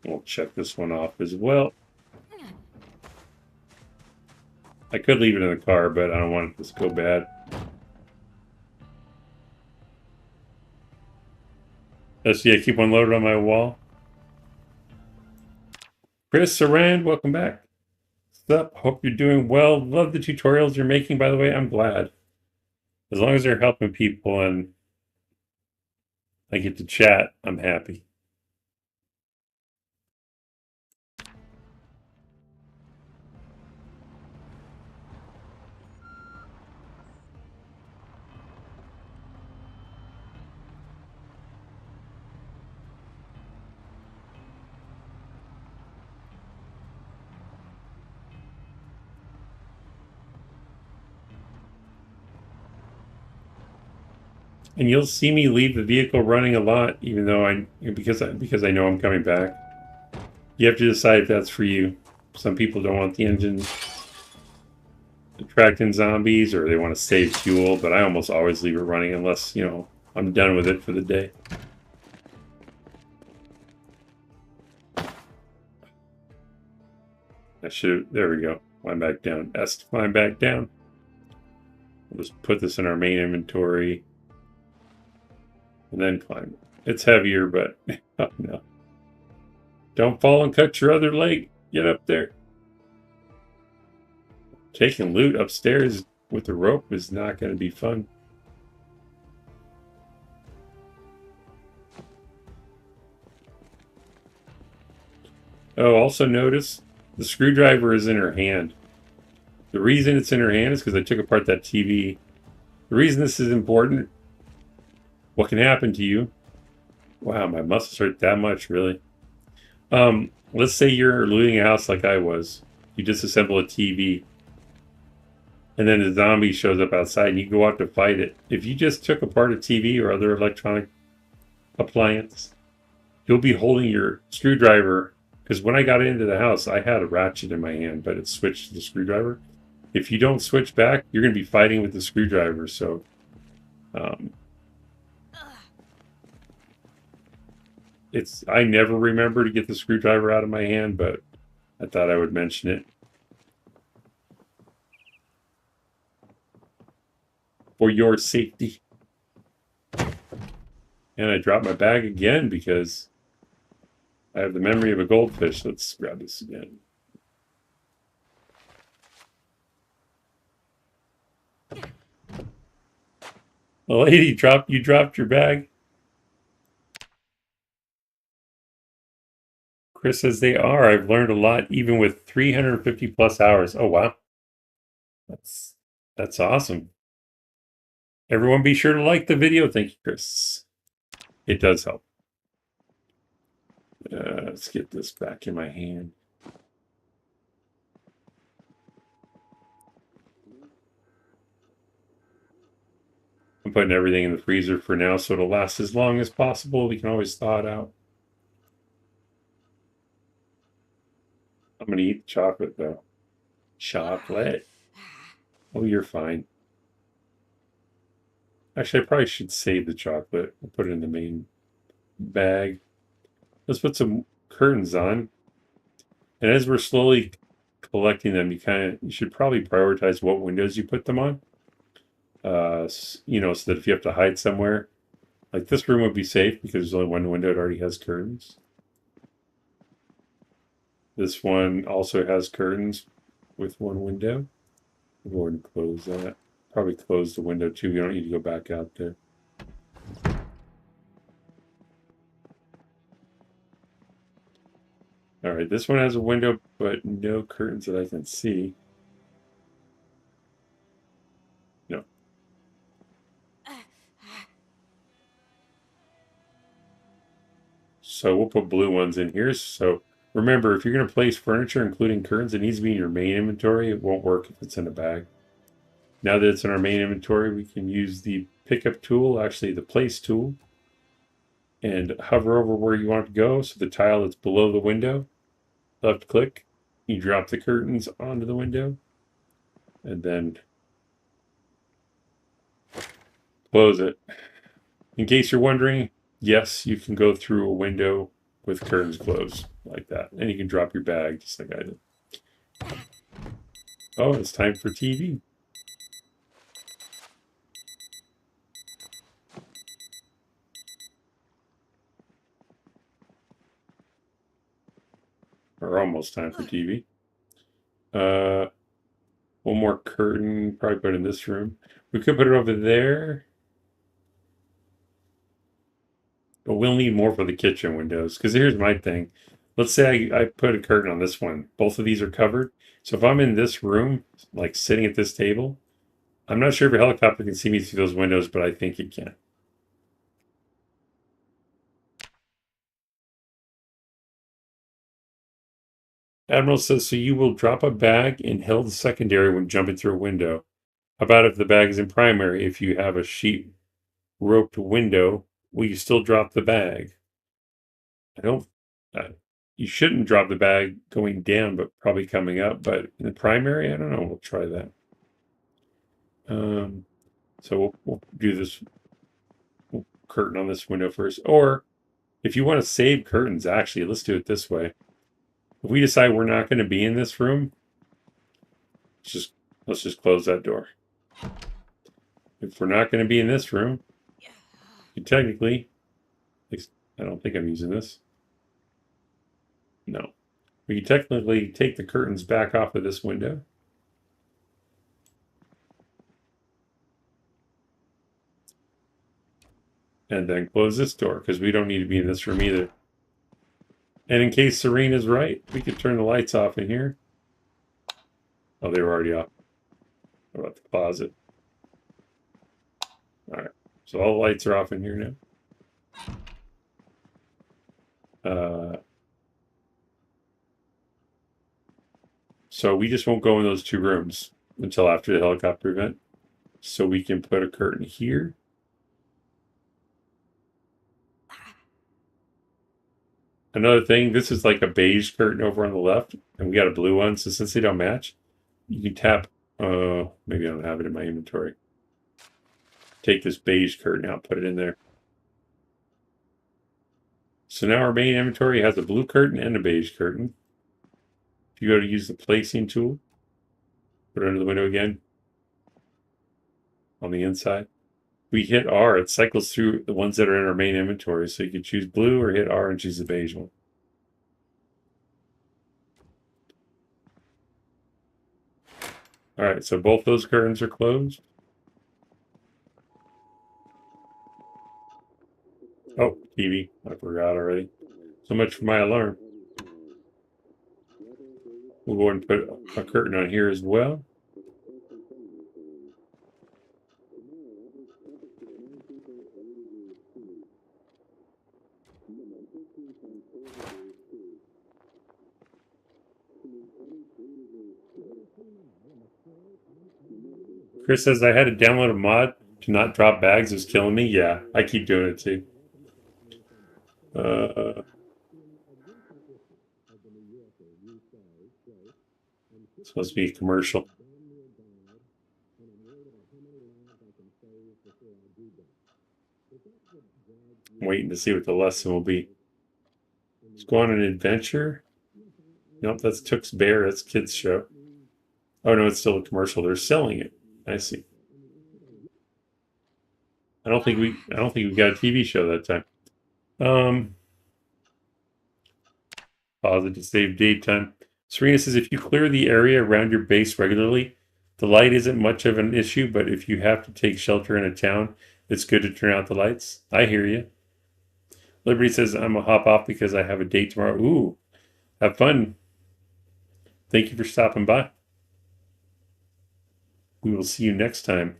[SPEAKER 2] We'll check this one off as well. I could leave it in the car, but I don't want it to go bad. Let's see, I keep one loaded on my wall. Chris Sarand, welcome back. What's up? Hope you're doing well. Love the tutorials you're making, by the way. I'm glad. As long as they're helping people and I get to chat, I'm happy. And you'll see me leave the vehicle running a lot, even though because I know I'm coming back. You have to decide if that's for you. Some people don't want the engine attracting zombies, or they want to save fuel, but I almost always leave it running unless, I'm done with it for the day. There we go. Climb back down. S to climb back down. We'll just put this in our main inventory. And then climb. It's heavier, but oh, no. Don't fall and cut your other leg. Get up there. Taking loot upstairs with the rope is not going to be fun. Oh, also notice the screwdriver is in her hand. The reason it's in her hand is because I took apart that TV. The reason this is important, what can happen to you? Wow, my muscles hurt that much, really. Let's say you're looting a house like I was. You disassemble a TV. And then the zombie shows up outside and you go out to fight it. If you just took apart a TV or other electronic appliance, you'll be holding your screwdriver Because when I got into the house, I had a ratchet in my hand, but it switched to the screwdriver. If you don't switch back, you're going to be fighting with the screwdriver. So, I never remember to get the screwdriver out of my hand, but I thought I would mention it for your safety. And I dropped my bag again because I have the memory of a goldfish. Let's grab this again. The lady you dropped your bag. Chris says they are. I've learned a lot even with 350 plus hours. Oh wow. That's awesome. Everyone be sure to like the video. Thank you, Chris. It does help. Let's get this back in my hand. I'm putting everything in the freezer for now so it'll last as long as possible. We can always thaw it out. I'm going to eat the chocolate, though. Chocolate. Oh, you're fine. Actually, I probably should save the chocolate. I'll put it in the main bag. Let's put some curtains on. And as we're slowly collecting them, you should probably prioritize what windows you put them on. So that if you have to hide somewhere, like this room would be safe because there's only one window. It already has curtains. This one also has curtains with one window. I'll go ahead and close that. Probably close the window too. You don't need to go back out there. All right, this one has a window, but no curtains that I can see. No. So we'll put blue ones in here. So remember, if you're going to place furniture, including curtains, it needs to be in your main inventory. It won't work if it's in a bag. Now that it's in our main inventory, we can use the pickup tool, actually the place tool, and hover over where you want it to go. So the tile that's below the window, left click, you drop the curtains onto the window, and then close it. In case you're wondering, yes, you can go through a window with curtains closed like that. And you can drop your bag just like I did. Oh, it's time for TV. Or almost time for TV. One more curtain, probably put in this room. We could put it over there. But we'll need more for the kitchen windows. Because here's my thing. Let's say I put a curtain on this one. Both of these are covered. So if I'm in this room, like sitting at this table, I'm not sure if a helicopter can see me through those windows, but I think it can. Admiral says, so you will drop a bag in held secondary when jumping through a window. How about if the bag is in primary? If you have a sheet roped window, will you still drop the bag? I don't. You shouldn't drop the bag going down, but probably coming up. But in the primary, I don't know. We'll try that. So we'll do this curtain on this window first. Or if you want to save curtains, actually, let's do it this way. If we decide we're not going to be in this room, let's just close that door. If we're not going to be in this room, you technically, I don't think I'm using this. No. We can technically take the curtains back off of this window. And then close this door, because we don't need to be in this room either. And in case Serene is right, we could turn the lights off in here. Oh, they were already off. What about the closet? All right. So all the lights are off in here now. So we just won't go in those two rooms until after the helicopter event. So we can put a curtain here. Another thing, this is like a beige curtain over on the left, and we got a blue one. So since they don't match, you can tap. Maybe I don't have it in my inventory. Take this beige curtain out, put it in there. So now our main inventory has a blue curtain and a beige curtain. If you go to use the placing tool, put it under the window again on the inside. We hit R, it cycles through the ones that are in our main inventory. So you can choose blue or hit R and choose the beige one. All right, so both those curtains are closed. Oh, TV, I forgot already. So much for my alarm. We'll go ahead and put a curtain on here as well. Chris says I had to download a mod to not drop bags. It was killing me. Yeah, I keep doing it too. It's supposed to be a commercial. I'm waiting to see what the lesson will be. Let's go on an adventure. Nope, that's Took's Bear. That's kids' show. Oh no, it's still a commercial. They're selling it. I see. I don't think we got a TV show that time. Pause it to save daytime. Serena says if you clear the area around your base regularly, the light isn't much of an issue, but if you have to take shelter in a town, it's good to turn out the lights. I hear you. Liberty says I'm a hop off because I have a date tomorrow. Ooh, have fun. Thank you for stopping by. We will see you next time.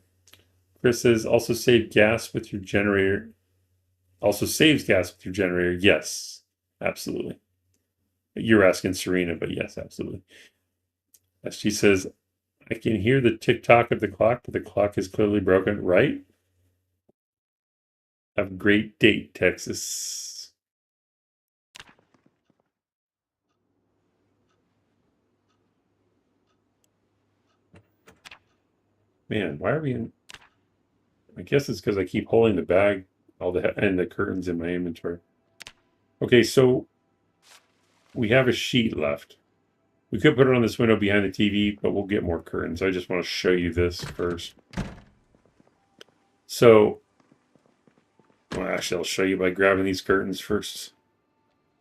[SPEAKER 2] Chris says also save gas with your generator. Also saves gas with your generator. Yes, absolutely. You're asking Serena, but yes, absolutely. She says, I can hear the tick-tock of the clock, but the clock is clearly broken, right? Have a great date, Texas. Man, why are we in... I guess it's because I keep holding the bag and the curtains in my inventory. Okay, so we have a sheet left. We could put it on this window behind the TV, but we'll get more curtains. I just want to show you this first. So, well, actually, I'll show you by grabbing these curtains first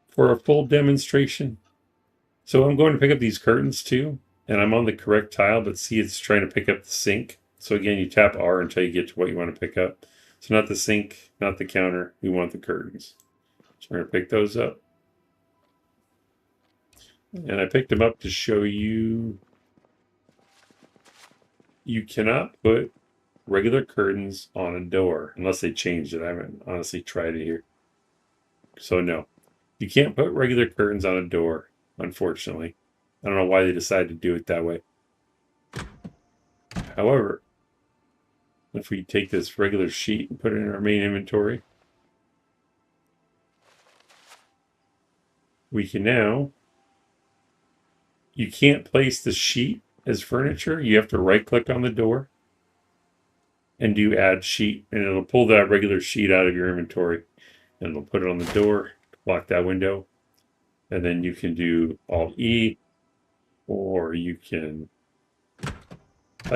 [SPEAKER 2] for a full demonstration. So I'm going to pick up these curtains too, and I'm on the correct tile, but see it's trying to pick up the sink. So again, you tap R until you get to what you want to pick up. So not the sink, not the counter, we want the curtains. So we're going to pick those up. And I picked them up to show you you cannot put regular curtains on a door unless they changed it. I haven't honestly tried it here. So no, you can't put regular curtains on a door, unfortunately. I don't know why they decided to do it that way. However, if we take this regular sheet and put it in our main inventory, we can now, you can't place the sheet as furniture. You have to right click on the door and do add sheet, and it'll pull that regular sheet out of your inventory and it'll put it on the door, block that window. And then you can do Alt E, or you can,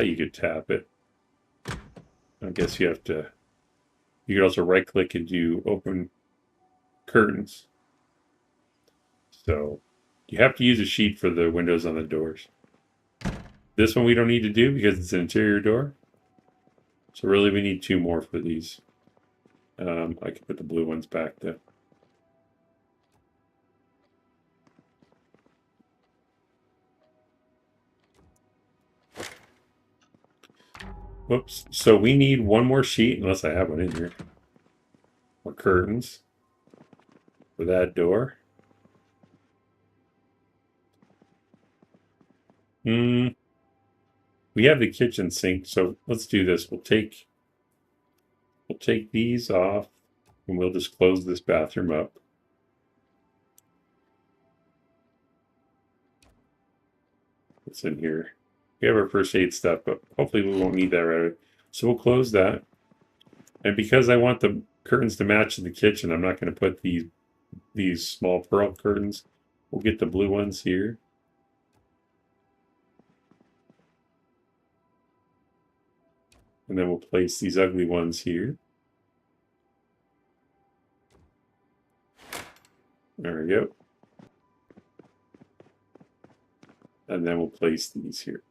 [SPEAKER 2] you could tap it. I guess you have to, you could also right click and do open curtains. So you have to use a sheet for the windows on the doors. This one we don't need to do because it's an interior door. So really we need two more for these. I can put the blue ones back though. Whoops. So we need one more sheet, unless I have one in here. More curtains for that door. We have the kitchen sink, so let's do this. We'll take these off, and we'll just close this bathroom up. what's in here. We have our first aid stuff, but hopefully we won't need that right away. So we'll close that. And because I want the curtains to match the kitchen, I'm not going to put these small pearl curtains. We'll get the blue ones here. And then we'll place these ugly ones here. There we go. And then we'll place these here.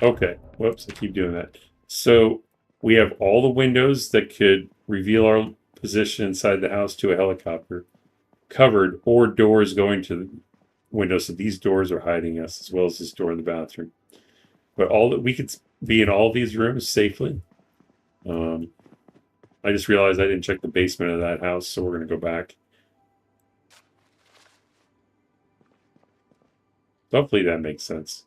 [SPEAKER 2] Okay, whoops, I keep doing that. So we have all the windows that could reveal our position inside the house to a helicopter covered, or doors going to the windows. So these doors are hiding us, as well as this door in the bathroom. But all that we could be in all these rooms safely. I just realized I didn't check the basement of that house, so we're going to go back. Hopefully that makes sense.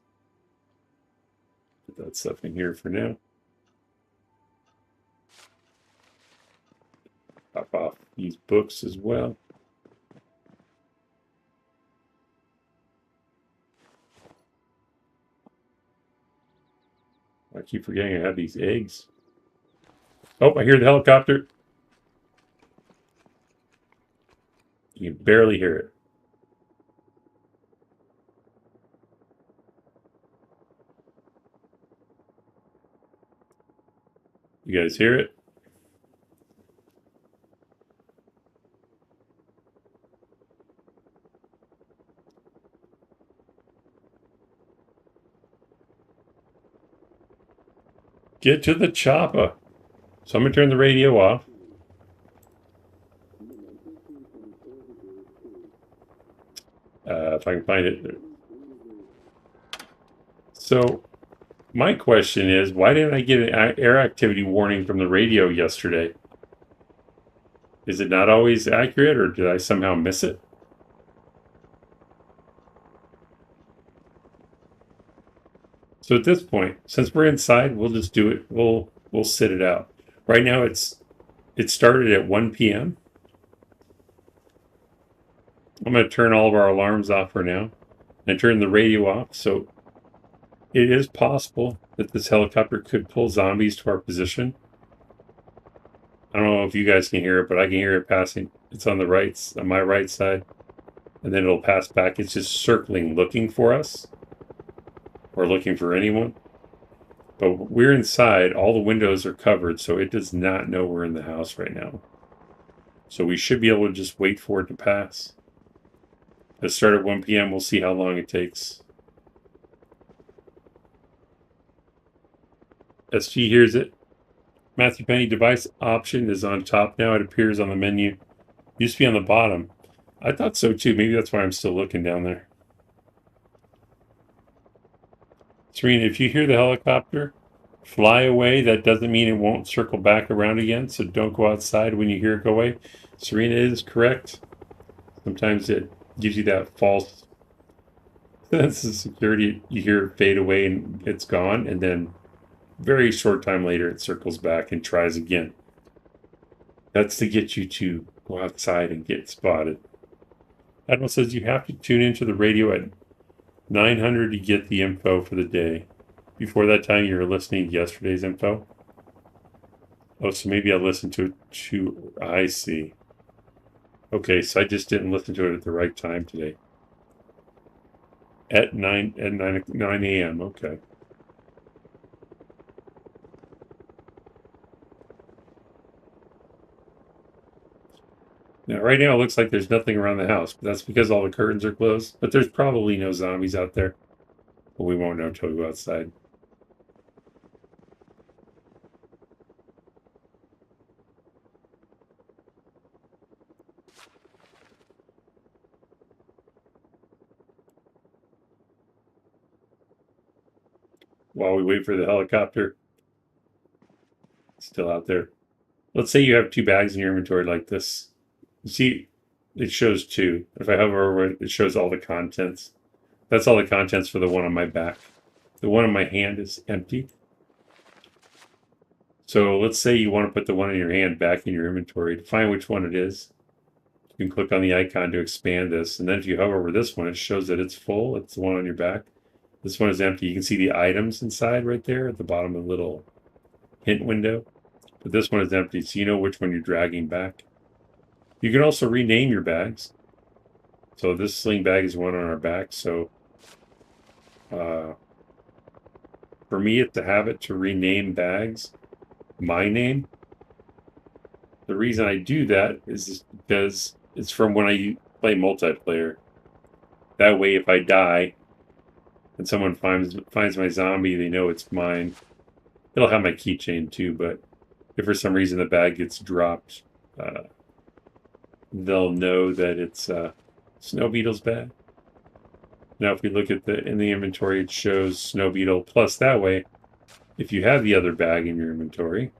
[SPEAKER 2] Put that stuff in here for now. Pop off these books as well. I keep forgetting I have these eggs. Oh, I hear the helicopter. You can barely hear it. You guys hear it? Get to the chopper. So I'm going to turn the radio off. If I can find it. So my question is, why didn't I get an air activity warning from the radio yesterday? Is it not always accurate, or did I somehow miss it? So at this point, since we're inside, we'll just do it. We'll sit it out. Right now it started at 1 p.m. I'm going to turn all of our alarms off for now and turn the radio off. So it is possible that this helicopter could pull zombies to our position. I don't know if you guys can hear it, but I can hear it passing. It's on my right side, and then it'll pass back. It's just circling, looking for us, or looking for anyone. But we're inside. All the windows are covered, so it does not know we're in the house right now. So we should be able to just wait for it to pass. Let's start at 1 p.m. We'll see how long it takes. SG hears it. Matthew Penny device option is on top now. It appears on the menu. Used to be on the bottom. I thought so too. Maybe that's why I'm still looking down there. Serena, if you hear the helicopter fly away, that doesn't mean it won't circle back around again. So don't go outside when you hear it go away. Serena is correct. Sometimes it gives you that false sense of security. You hear it fade away and it's gone, and then very short time later it circles back and tries again. That's to get you to go outside and get spotted. Admiral says you have to tune into the radio at 900 to get the info for the day. Before that time, you were listening to yesterday's info. Oh, so maybe I listened to it too. I see. Okay, so I just didn't listen to it at the right time today. At 9 a.m. Okay. Now, right now, it looks like there's nothing around the house, but that's because all the curtains are closed. But there's probably no zombies out there. But we won't know until we go outside. While we wait for the helicopter, it's still out there. Let's say you have 2 bags in your inventory like this. You see, it shows 2. If I hover over it, it shows all the contents. That's all the contents for the one on my back. The one on my hand is empty. So let's say you want to put the one in your hand back in your inventory. To find which one it is, you can click on the icon to expand this. And then if you hover over this one, it shows that it's full. It's the one on your back. This one is empty. You can see the items inside right there at the bottom of the little hint window. But this one is empty, so you know which one you're dragging back. You can also rename your bags. So this sling bag is one on our back. So for me, it's a habit to rename bags my name. The reason I do that is because it's from when I play multiplayer. That way, if I die and someone finds my zombie, they know it's mine. It'll have my keychain too, but if for some reason the bag gets dropped, they'll know that it's Snow Beetle's bag. Now, if we look at in the inventory, it shows Snow Beetle. Plus, that way, if you have the other bag in your inventory,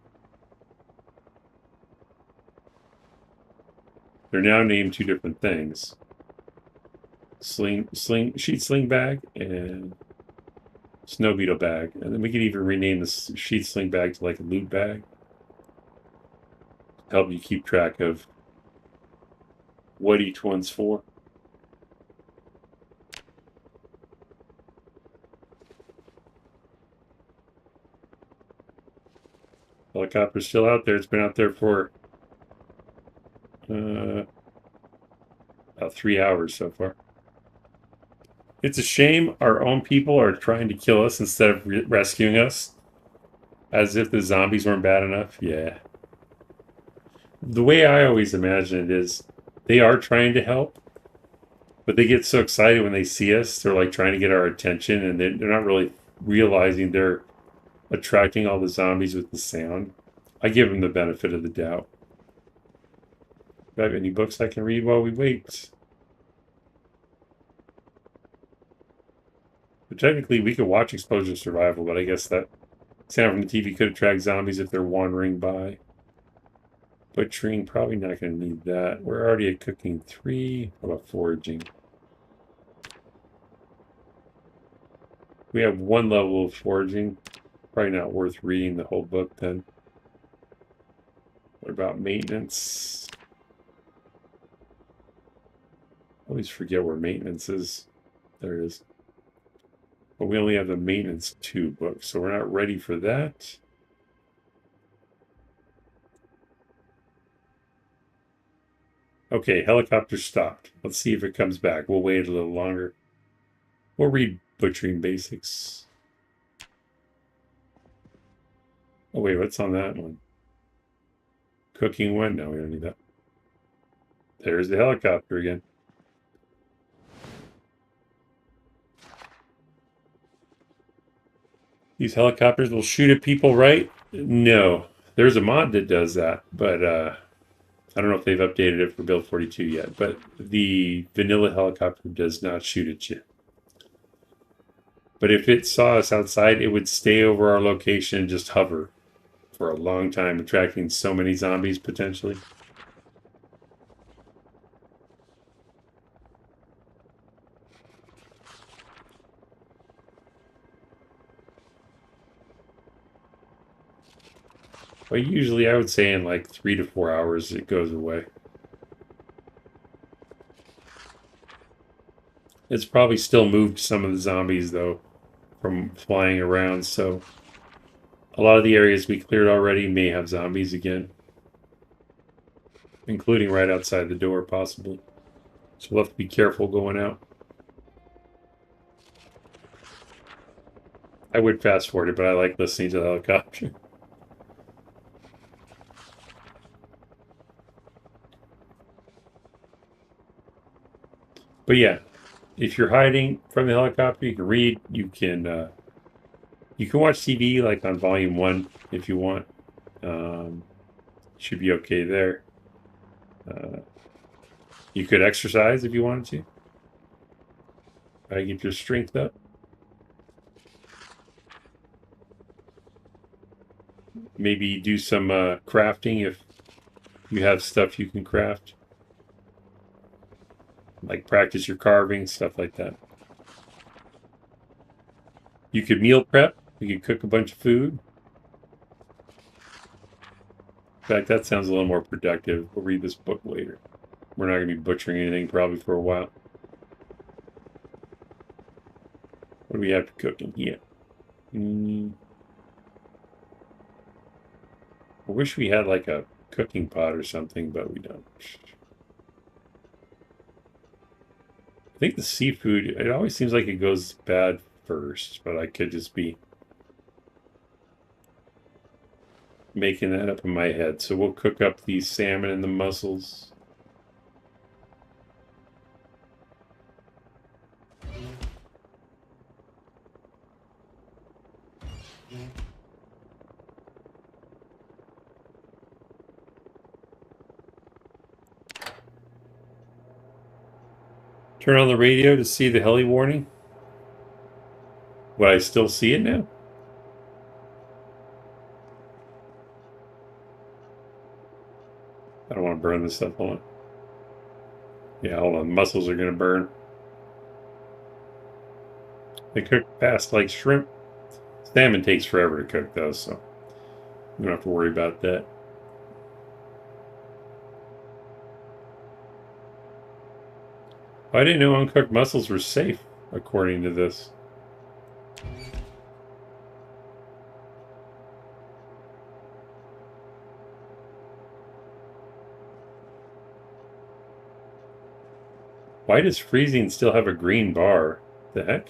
[SPEAKER 2] they're now named two different things: sheet sling bag and Snow Beetle bag. And then we could even rename the sheet sling bag to like a loot bag. Help you keep track of what each one's for. Helicopter's still out there. It's been out there for about 3 hours so far. It's a shame our own people are trying to kill us instead of rescuing us. As if the zombies weren't bad enough. Yeah. The way I always imagine it is they are trying to help, but they get so excited when they see us. They're like trying to get our attention, and they're not really realizing they're attracting all the zombies with the sound. I give them the benefit of the doubt. Do I have any books I can read while we wait? But technically, we could watch Exposure Survival, but I guess that sound from the TV could attract zombies if they're wandering by. Butchering, probably not going to need that. We're already at cooking 3. How about foraging? We have 1 level of foraging. Probably not worth reading the whole book then. What about maintenance? I always forget where maintenance is. There it is. But we only have the maintenance 2 book, so we're not ready for that. Okay, helicopter stopped. Let's see if it comes back. We'll wait a little longer. We'll read butchering basics. Oh wait, what's on that one? Cooking one? No, we don't need that. There's the helicopter again. These helicopters will shoot at people, right? No. There's a mod that does that, but I don't know if they've updated it for build 42 yet, but the vanilla helicopter does not shoot at you. But if it saw us outside, it would stay over our location and just hover for a long time, attracting so many zombies potentially. But usually I would say in like 3 to 4 hours it goes away. It's probably still moved some of the zombies though from flying around, so a lot of the areas we cleared already may have zombies again. Including right outside the door, possibly. So we'll have to be careful going out. I would fast forward it, but I like listening to the helicopter. But yeah, if you're hiding from the helicopter, you can read. You can watch TV like on volume 1 if you want. Should be okay there. You could exercise if you wanted to. Try to get your strength up. Maybe do some crafting if you have stuff you can craft. Like practice your carving, stuff like that. You could meal prep. You could cook a bunch of food. In fact, that sounds a little more productive. We'll read this book later. We're not going to be butchering anything probably for a while. What do we have to cook in here? I wish we had like a cooking pot or something, but we don't. I think the seafood, it always seems like it goes bad first, but I could just be making that up in my head. So we'll cook up the salmon and the mussels. Turn on the radio to see the heli warning. Will I still see it now? I don't want to burn this stuff. Hold on. Yeah, hold on. Mussels are going to burn. They cook fast like shrimp. Salmon takes forever to cook, though, so you don't have to worry about that. I didn't know uncooked mussels were safe, according to this. Why does freezing still have a green bar? The heck?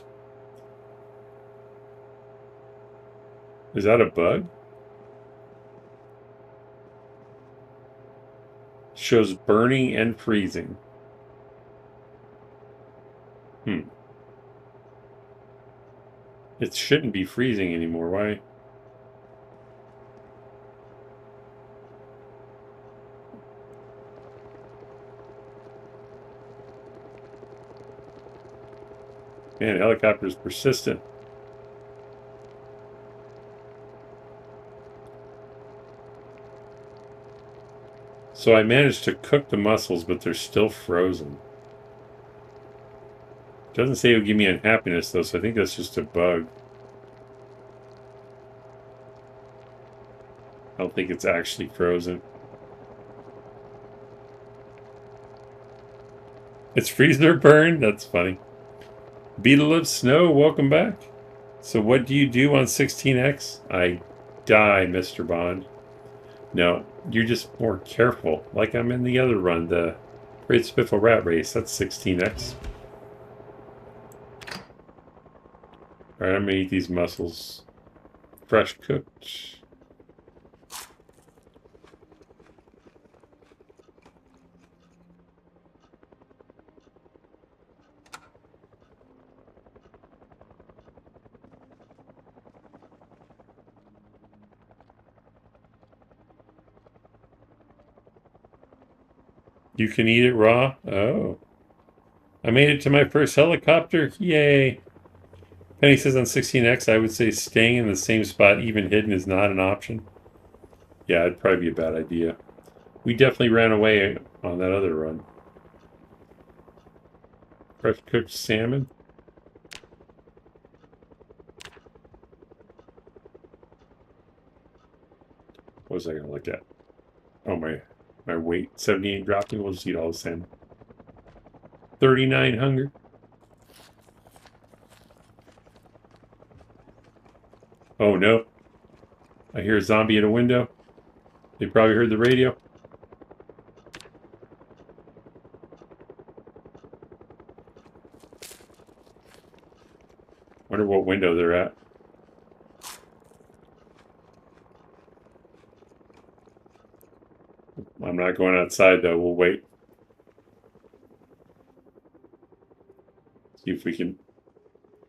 [SPEAKER 2] Is that a bug? Shows burning and freezing. It shouldn't be freezing anymore. Why? Man, helicopter's persistent. So I managed to cook the mussels, but they're still frozen. Doesn't say it would give me unhappiness, though, so I think that's just a bug. I don't think it's actually frozen. It's freezer burn? That's funny. Beetle of Snow, welcome back. So what do you do on 16X? I die, Mr. Bond. No, you're just more careful. Like I'm in the other run, the Great Spiffle Rat Race. That's 16X. Alright, I'm gonna eat these mussels. Fresh cooked. You can eat it raw? Oh. I made it to my first helicopter. Yay. Penny says on 16X, I would say staying in the same spot, even hidden, is not an option. Yeah, it'd probably be a bad idea. We definitely ran away on that other run. Fresh cooked salmon. What was I going to look at? Oh, my weight. 78 dropping. We'll just eat all the salmon. 39 hunger. Oh, no. I hear a zombie at a window. They probably heard the radio. Wonder what window they're at. I'm not going outside, though. We'll wait. See if we can...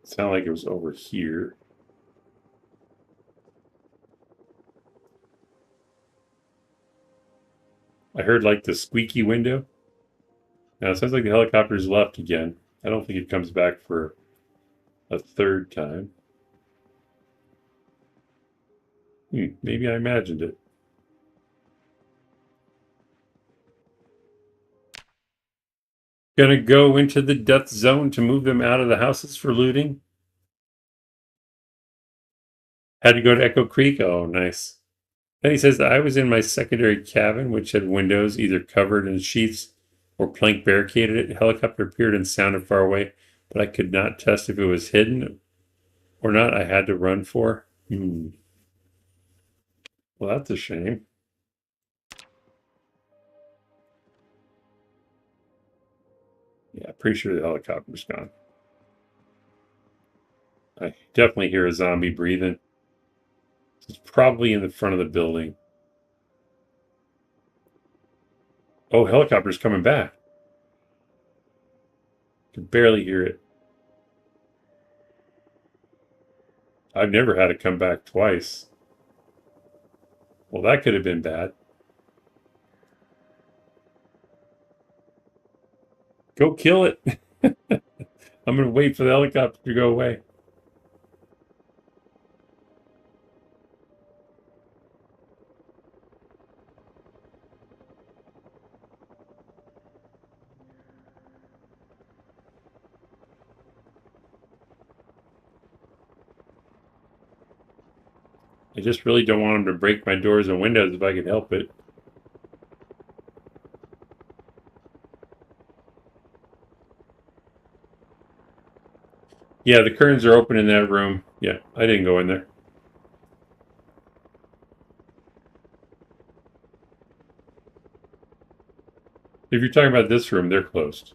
[SPEAKER 2] Sound like it was over here. I heard, like, the squeaky window. Now, it sounds like the helicopter's left again. I don't think it comes back for a third time. Maybe I imagined it. Gonna go into the death zone to move them out of the houses for looting. Had to go to Echo Creek. Oh, nice. Then he says, I was in my secondary cabin, which had windows either covered in sheets or plank barricaded it. A helicopter appeared and sounded far away, but I could not test if it was hidden or not. I had to run for. Well, that's a shame. Yeah, pretty sure the helicopter's gone. I definitely hear a zombie breathing. It's probably in the front of the building. Oh, helicopter's coming back. I can barely hear it. I've never had it come back twice. Well, that could have been bad. Go kill it. I'm going to wait for the helicopter to go away. I just really don't want them to break my doors and windows if I can help it. Yeah, the curtains are open in that room. Yeah, I didn't go in there. If you're talking about this room, they're closed.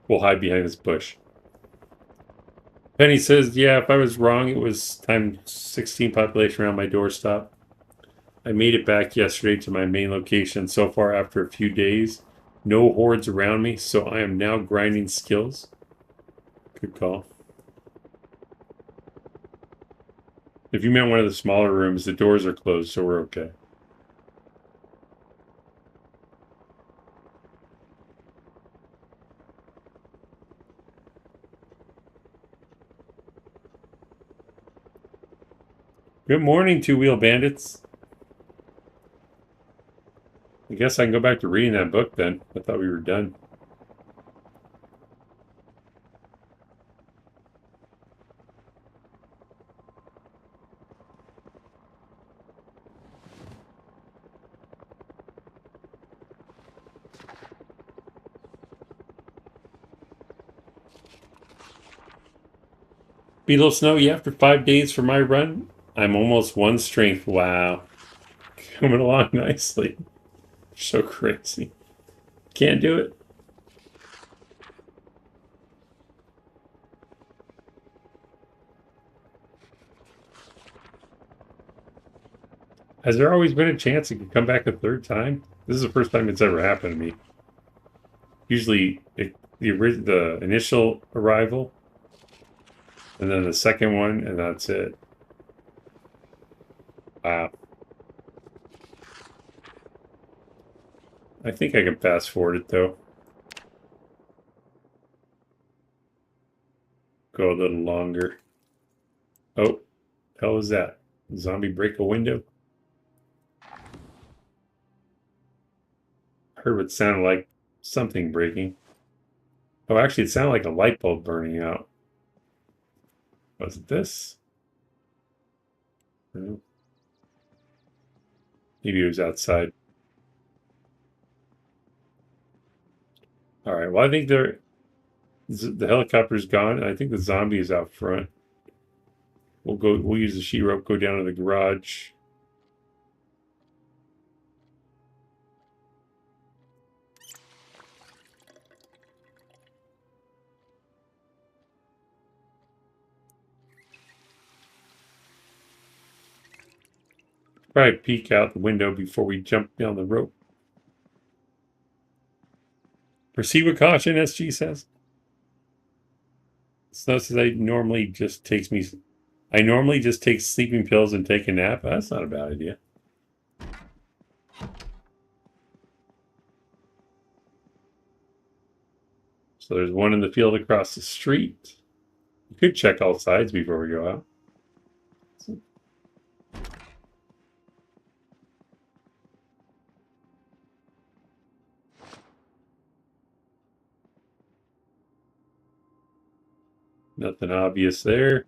[SPEAKER 2] We'll hide behind this bush. Penny says, yeah, if I was wrong, it was time 16 population around my doorstop. I made it back yesterday to my main location. So far, after a few days, no hordes around me, so I am now grinding skills. Good call. If you meant one of the smaller rooms, the doors are closed, so we're okay. Good morning, two-wheel bandits. I guess I can go back to reading that book then. I thought we were done. Beetle Snow, yeah, after 5 days for my run, I'm almost one strength. Wow. Coming along nicely. So crazy. Can't do it. Has there always been a chance it could come back a third time? This is the first time it's ever happened to me. Usually, the initial arrival, and then the second one, and that's it. Wow. I think I can fast forward it, though. Go a little longer. Oh, hell was that? Zombie break a window? I heard what sounded like something breaking. Oh, actually, it sounded like a light bulb burning out. Was it this? No. Maybe it was outside. All right. Well, I think the helicopter's gone. I think the zombie is out front. We'll go. We'll use the sheet rope. Go down to the garage. Probably peek out the window before we jump down the rope. Proceed with caution, SG says. Snow says I normally just take sleeping pills and take a nap. That's not a bad idea. So there's one in the field across the street. You could check all sides before we go out. Nothing obvious there.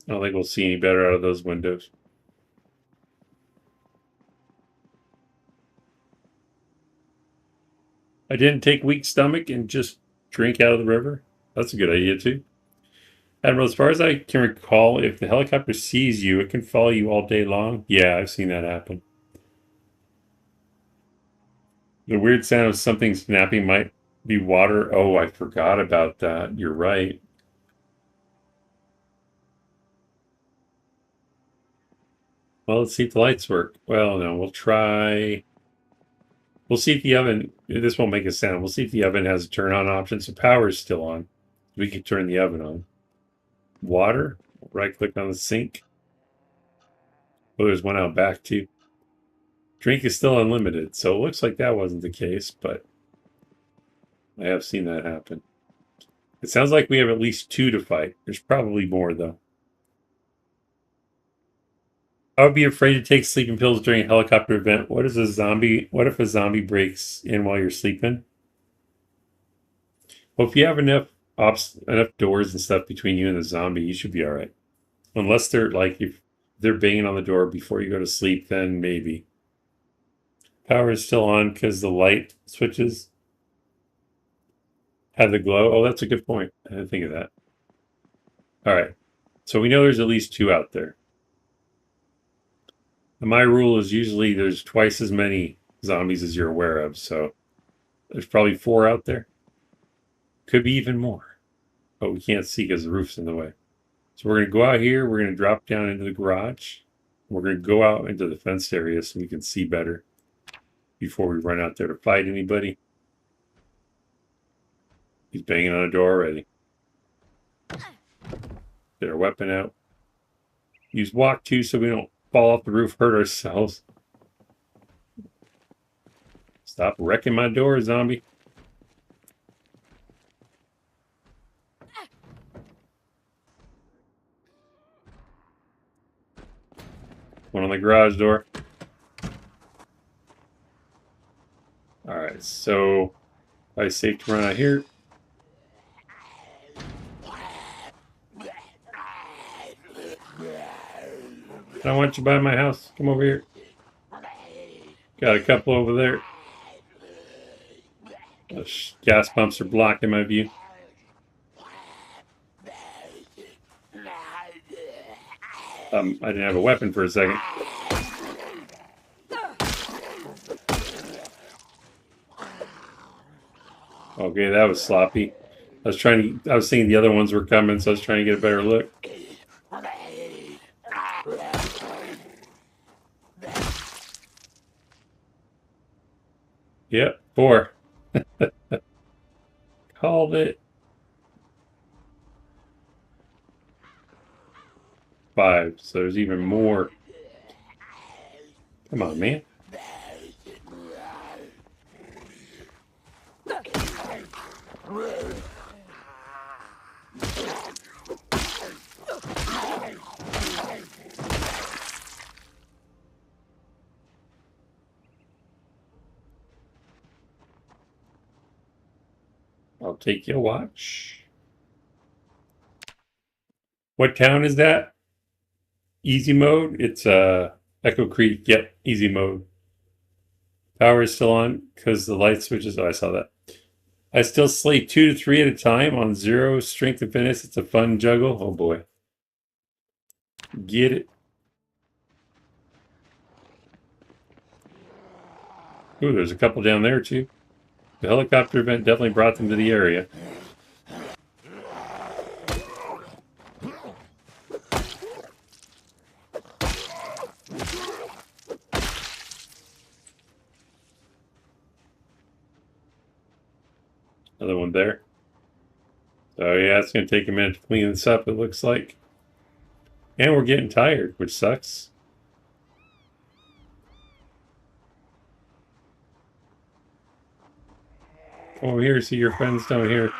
[SPEAKER 2] I don't think we'll see any better out of those windows. I didn't take weak stomach and just drink out of the river. That's a good idea too. Admiral, as far as I can recall, if the helicopter sees you, it can follow you all day long. Yeah, I've seen that happen. The weird sound of something snapping might be water. Oh, I forgot about that. You're right. Well, let's see if the lights work. Well, no, we'll try. We'll see if the oven, this won't make a sound. We'll see if the oven has a turn on option. So power is still on. We can turn the oven on. Water, right click on the sink. Oh, there's one out back too. Drink is still unlimited. So it looks like that wasn't the case, but I have seen that happen. It sounds like we have at least 2 to fight. There's probably more though. I would be afraid to take sleeping pills during a helicopter event. What if a zombie breaks in while you're sleeping? Well, if you have enough doors and stuff between you and the zombie, you should be all right. Unless they're like, if they're banging on the door before you go to sleep, then maybe. Power is still on because the light switches have the glow. Oh, that's a good point. I didn't think of that. All right. So we know there's at least 2 out there. And my rule is usually there's twice as many zombies as you're aware of. So there's probably 4 out there. Could be even more. But we can't see because the roof's in the way. So we're going to go out here. We're going to drop down into the garage. We're going to go out into the fenced area so we can see better before we run out there to fight anybody. He's banging on a door already. Get our weapon out. Use walk 2 so we don't fall off the roof, hurt ourselves. Stop wrecking my door, zombie. One on the garage door. Alright, so I safe to run out here. I want you by my house. Come over here. Got a couple over there. Those gas pumps are blocking my view. I didn't have a weapon for a second. Okay, that was sloppy. I was thinking the other ones were coming, so I was trying to get a better look. Yep, 4. Called it. 5, so there's even more. Come on, man. I'll take your watch. What town is that? Easy mode? It's Echo Creek. Yep, easy mode. Power is still on because the light switches. Oh, I saw that. I still slay 2 to 3 at a time on 0 strength and fitness. It's a fun juggle. Oh boy. Get it. Ooh, there's a couple down there too. The helicopter event definitely brought them to the area. Another one there. So yeah, it's going to take a minute to clean this up, it looks like. And we're getting tired, which sucks. Come over here, see your friends down here.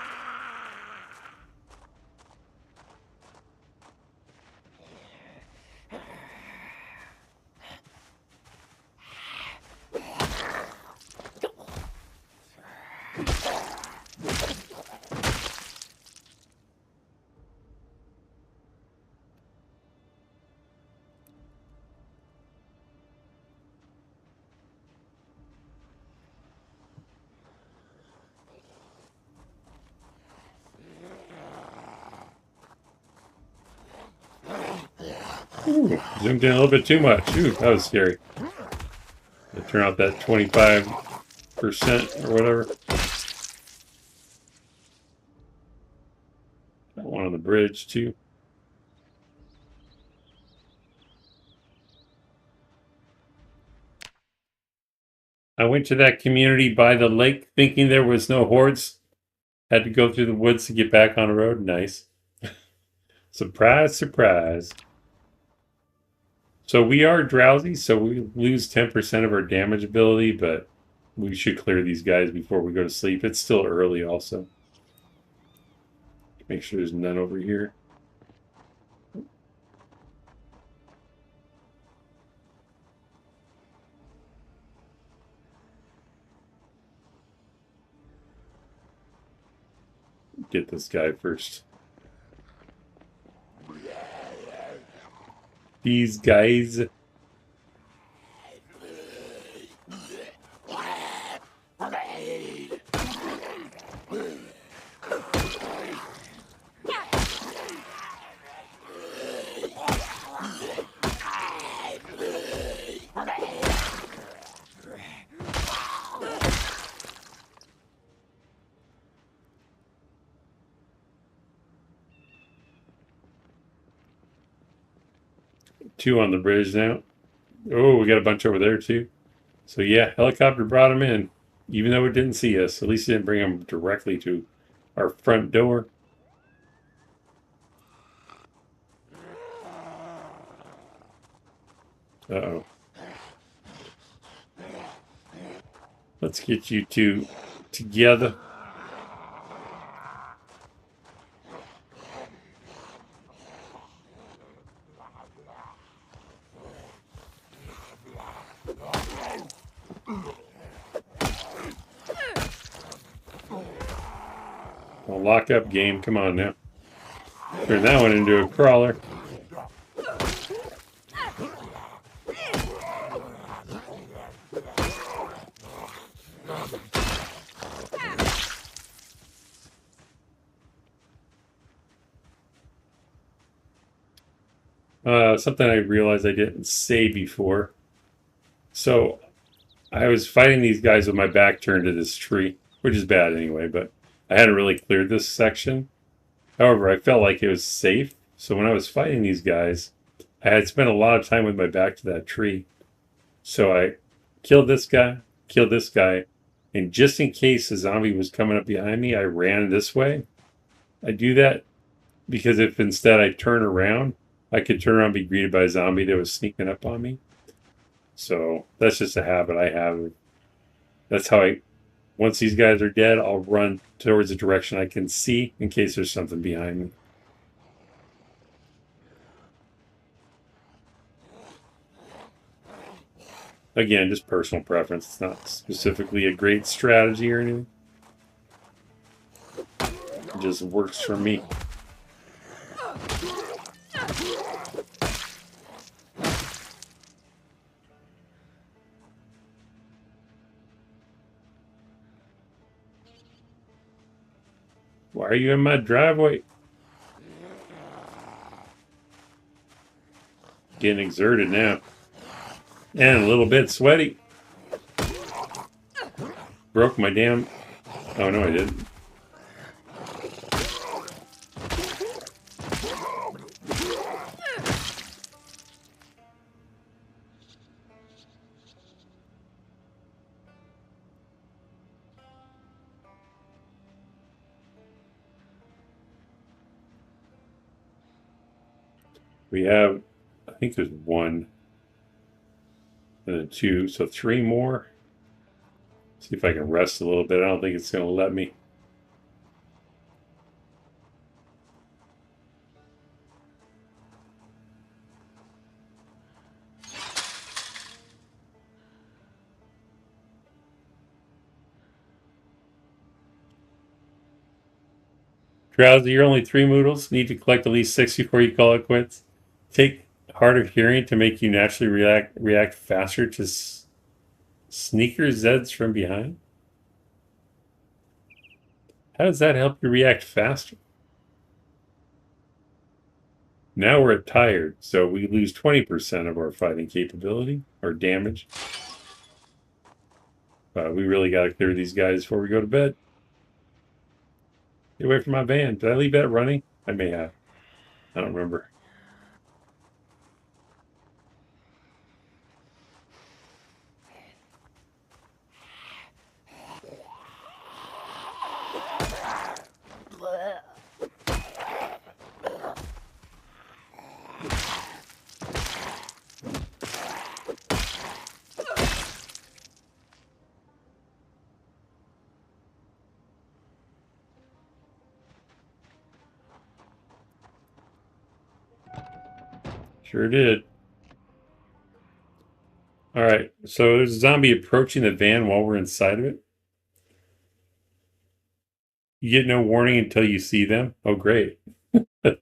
[SPEAKER 2] Ooh, zoomed in a little bit too much. Ooh, that was scary. Turn off that 25% or whatever. Got one on the bridge too. I went to that community by the lake thinking there was no hordes. Had to go through the woods to get back on the road. Nice. Surprise, surprise. So we are drowsy, so we lose 10% of our damage ability, but we should clear these guys before we go to sleep. It's still early also. Make sure there's none over here. Get this guy first. These guys. Two on the bridge now. Oh, we got a bunch over there too. So yeah, helicopter brought them in, even though it didn't see us. At least it didn't bring them directly to our front door. Uh-oh. Let's get you two together. Well, lock up game. Come on now. Turn that one into a crawler. Something I realized I didn't say before. So I was fighting these guys with my back turned to this tree, which is bad anyway, but I hadn't really cleared this section. However, I felt like it was safe. So when I was fighting these guys, I had spent a lot of time with my back to that tree. So I killed this guy, and just in case a zombie was coming up behind me, I ran this way. I do that because if instead I turn around, I could turn around and be greeted by a zombie that was sneaking up on me. So that's just a habit I have. That's how once these guys are dead, I'll run towards the direction I can see in case there's something behind me. Again, just personal preference. It's not specifically a great strategy or anything. It just works for me. Why are you in my driveway? Getting exerted now. And a little bit sweaty. Broke my damn... Oh, no, I didn't. We have, I think there's one and then two, so three more. See if I can rest a little bit. I don't think it's going to let me. Drowsy, you're only 3 moodles. Need to collect at least 6 before you call it quits. Take Heart of Hearing to make you naturally react faster to sneaker Zeds from behind. How does that help you react faster? Now we're at tired, so we lose 20% of our fighting capability, or damage. We really got to clear these guys before we go to bed. Get away from my van. Did I leave that running? I may have. I don't remember. Sure did. All right, so there's a zombie approaching the van while we're inside of it. You get no warning until you see them. Oh, great. The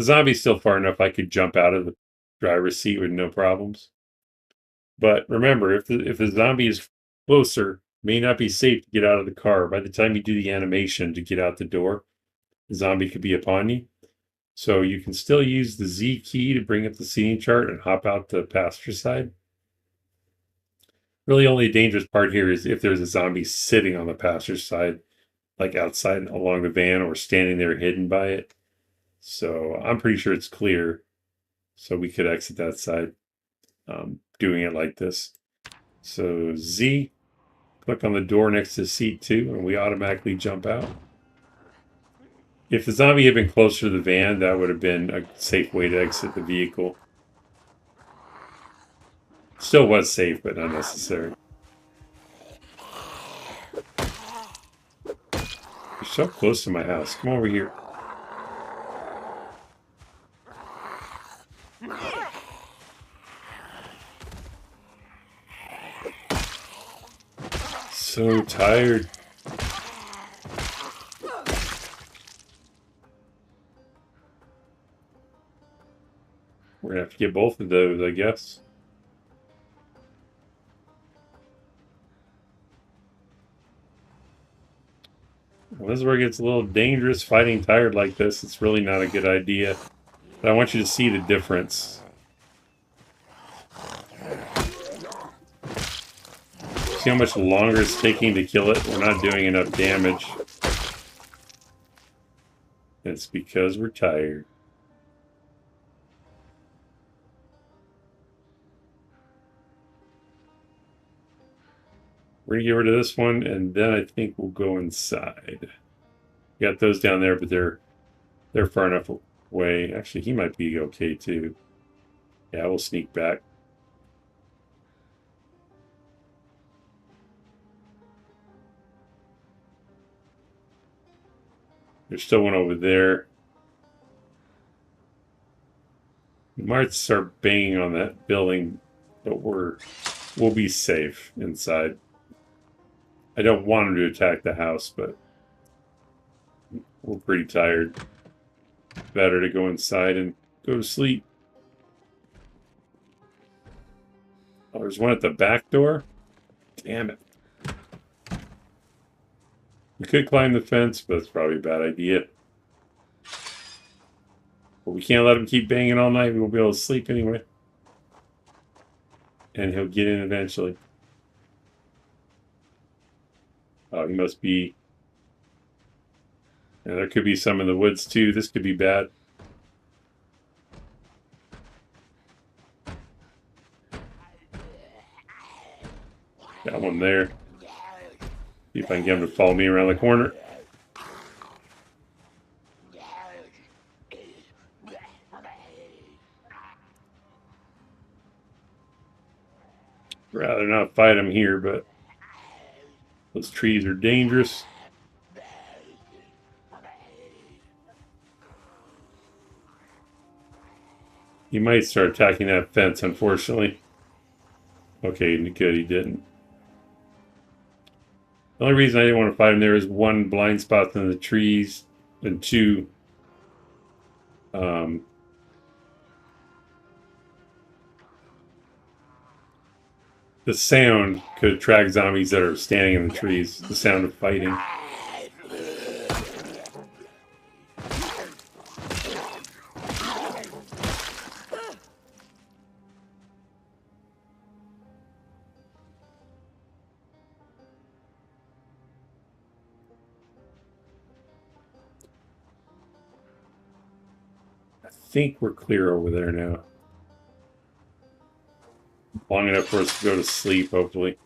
[SPEAKER 2] zombie's still far enough I could jump out of the driver's seat with no problems. But remember, if the zombie is closer, it may not be safe to get out of the car. By the time you do the animation to get out the door, the zombie could be upon you. So you can still use the Z key to bring up the seating chart and hop out the passenger side. Really, only dangerous part here is if there's a zombie sitting on the passenger side, like outside along the van or standing there hidden by it. So I'm pretty sure it's clear. So we could exit that side doing it like this. So Z, click on the door next to seat 2 and we automatically jump out. If the zombie had been closer to the van, that would have been a safe way to exit the vehicle. Still was safe, but unnecessary. You're so close to my house. Come over here. So tired. We're gonna have to get both of those, I guess. Well, this is where it gets a little dangerous fighting tired like this. It's really not a good idea. But I want you to see the difference. See how much longer it's taking to kill it? We're not doing enough damage. It's because we're tired. We're going to get rid of this one, and then I think we'll go inside. We got those down there, but they're far enough away. Actually, he might be okay, too. Yeah, we'll sneak back. There's still one over there. We might start banging on that building, but we'll be safe inside. I don't want him to attack the house, but we're pretty tired. Better to go inside and go to sleep. Oh, there's one at the back door? Damn it. We could climb the fence, but it's probably a bad idea. But we can't let him keep banging all night. We won't be able to sleep anyway. And he'll get in eventually. Oh, he must be... And there could be some in the woods, too. This could be bad. Got one there. See if I can get him to follow me around the corner. Rather not fight him here, but those trees are dangerous. He might start attacking that fence, unfortunately. Okay, good, he didn't. The only reason I didn't want to fight him there is 1, blind spots in the trees, and 2, the sound could attract zombies that are standing in the trees. The sound of fighting. think we're clear over there now. Long enough for us to go to sleep, hopefully.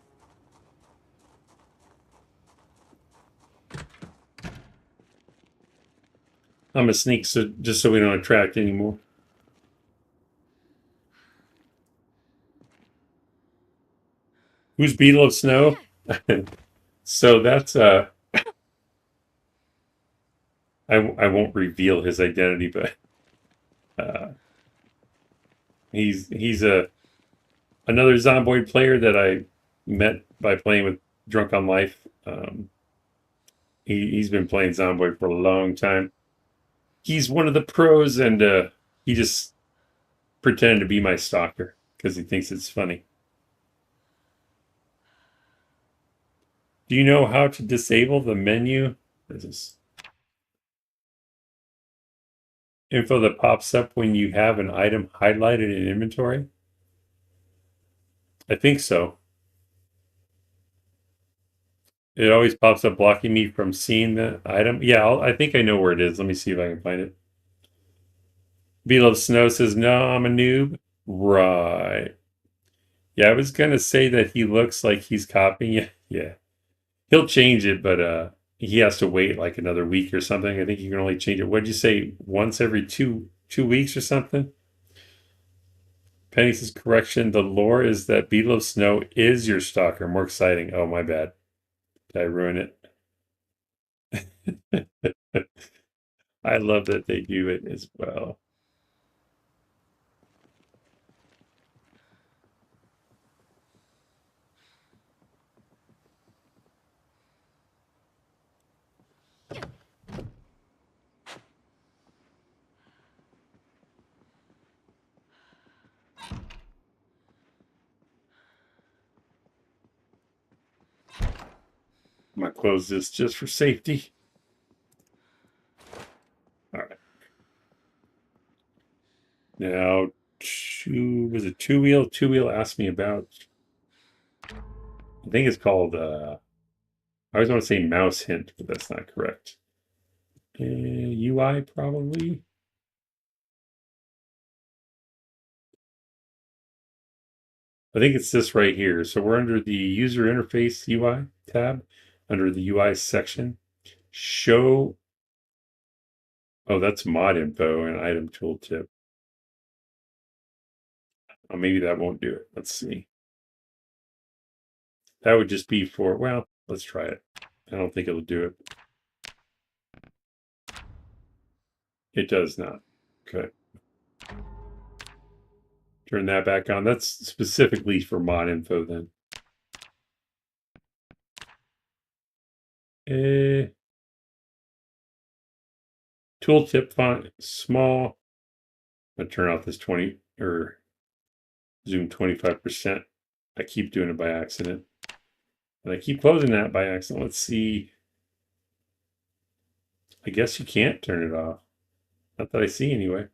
[SPEAKER 2] I'm a sneak so just so we don't attract anymore. Who's Beetle of Snow? So that's I won't reveal his identity, but he's another Zomboid player that I met by playing with Drunk on Life. He's been playing Zomboid for a long time. He's one of the pros, and he just pretended to be my stalker because he thinks it's funny. Do you know how to disable the menu? This is info that pops up when you have an item highlighted in inventory. I think so. It always pops up blocking me from seeing the item. Yeah, I think I know where it is. Let me see if I can find it. Below Snow says, no, I'm a noob. Right. Yeah, I was going to say that he looks like he's copying it. Yeah. He'll change it, but he has to wait like another week or something. I think you can only change it. What'd you say? Once every two weeks or something? Penny says, correction. The lore is that Beetle of Snow is your stalker. More exciting. Oh, my bad. Did I ruin it? I love that they do it as well. I'm going to close this just for safety. All right. Now, was it two wheel? Two wheel asked me about, I think it's called, I always want to say mouse hint, but that's not correct. UI probably. I think it's this right here. So we're under the user interface UI tab, under the UI section. Show. Oh, that's mod info and item tooltip. Oh, maybe that won't do it. Let's see. That would just be for, well, let's try it. I don't think it'll do it. It does not. Okay. Turn that back on. That's specifically for mod info then. Tooltip font, small. I'm going to turn off this 20 or zoom 25%. I keep doing it by accident. And I keep closing that by accident. Let's see. I guess you can't turn it off. Not that I see anyway.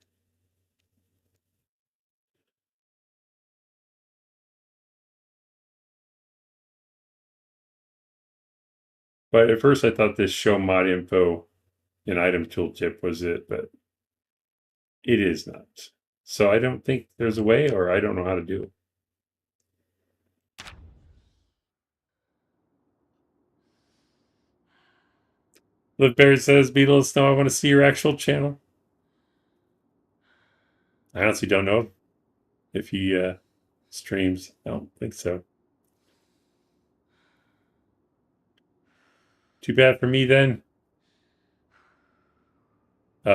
[SPEAKER 2] But at first I thought this show mod info and item tooltip was it, but it is not. So I don't think there's a way, or I don't know how to do it. Liv Bear says, Beetle of Snow, I want to see your actual channel. I honestly don't know if he streams. I don't think so. Too bad for me then.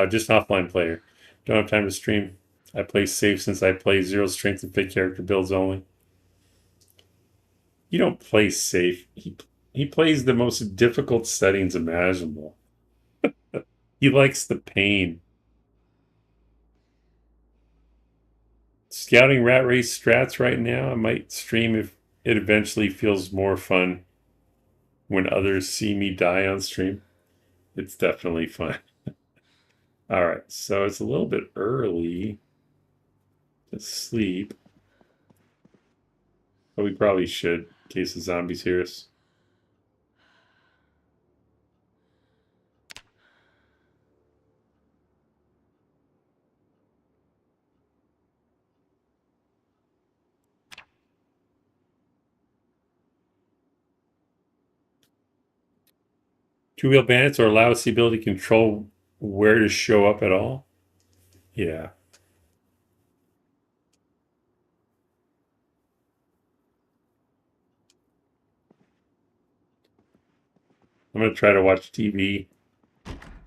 [SPEAKER 2] Just an offline player. Don't have time to stream. I play safe since I play zero strength and fit character builds only. You don't play safe. He plays the most difficult settings imaginable. He likes the pain. Scouting rat race strats right now. I might stream if it eventually feels more fun when others see me die on stream. It's definitely fun. All right, so it's a little bit early to sleep, but we probably should in case the zombies hear us. Two-wheel bandits or allow us the ability to control where to show up at all? Yeah. I'm going to try to watch TV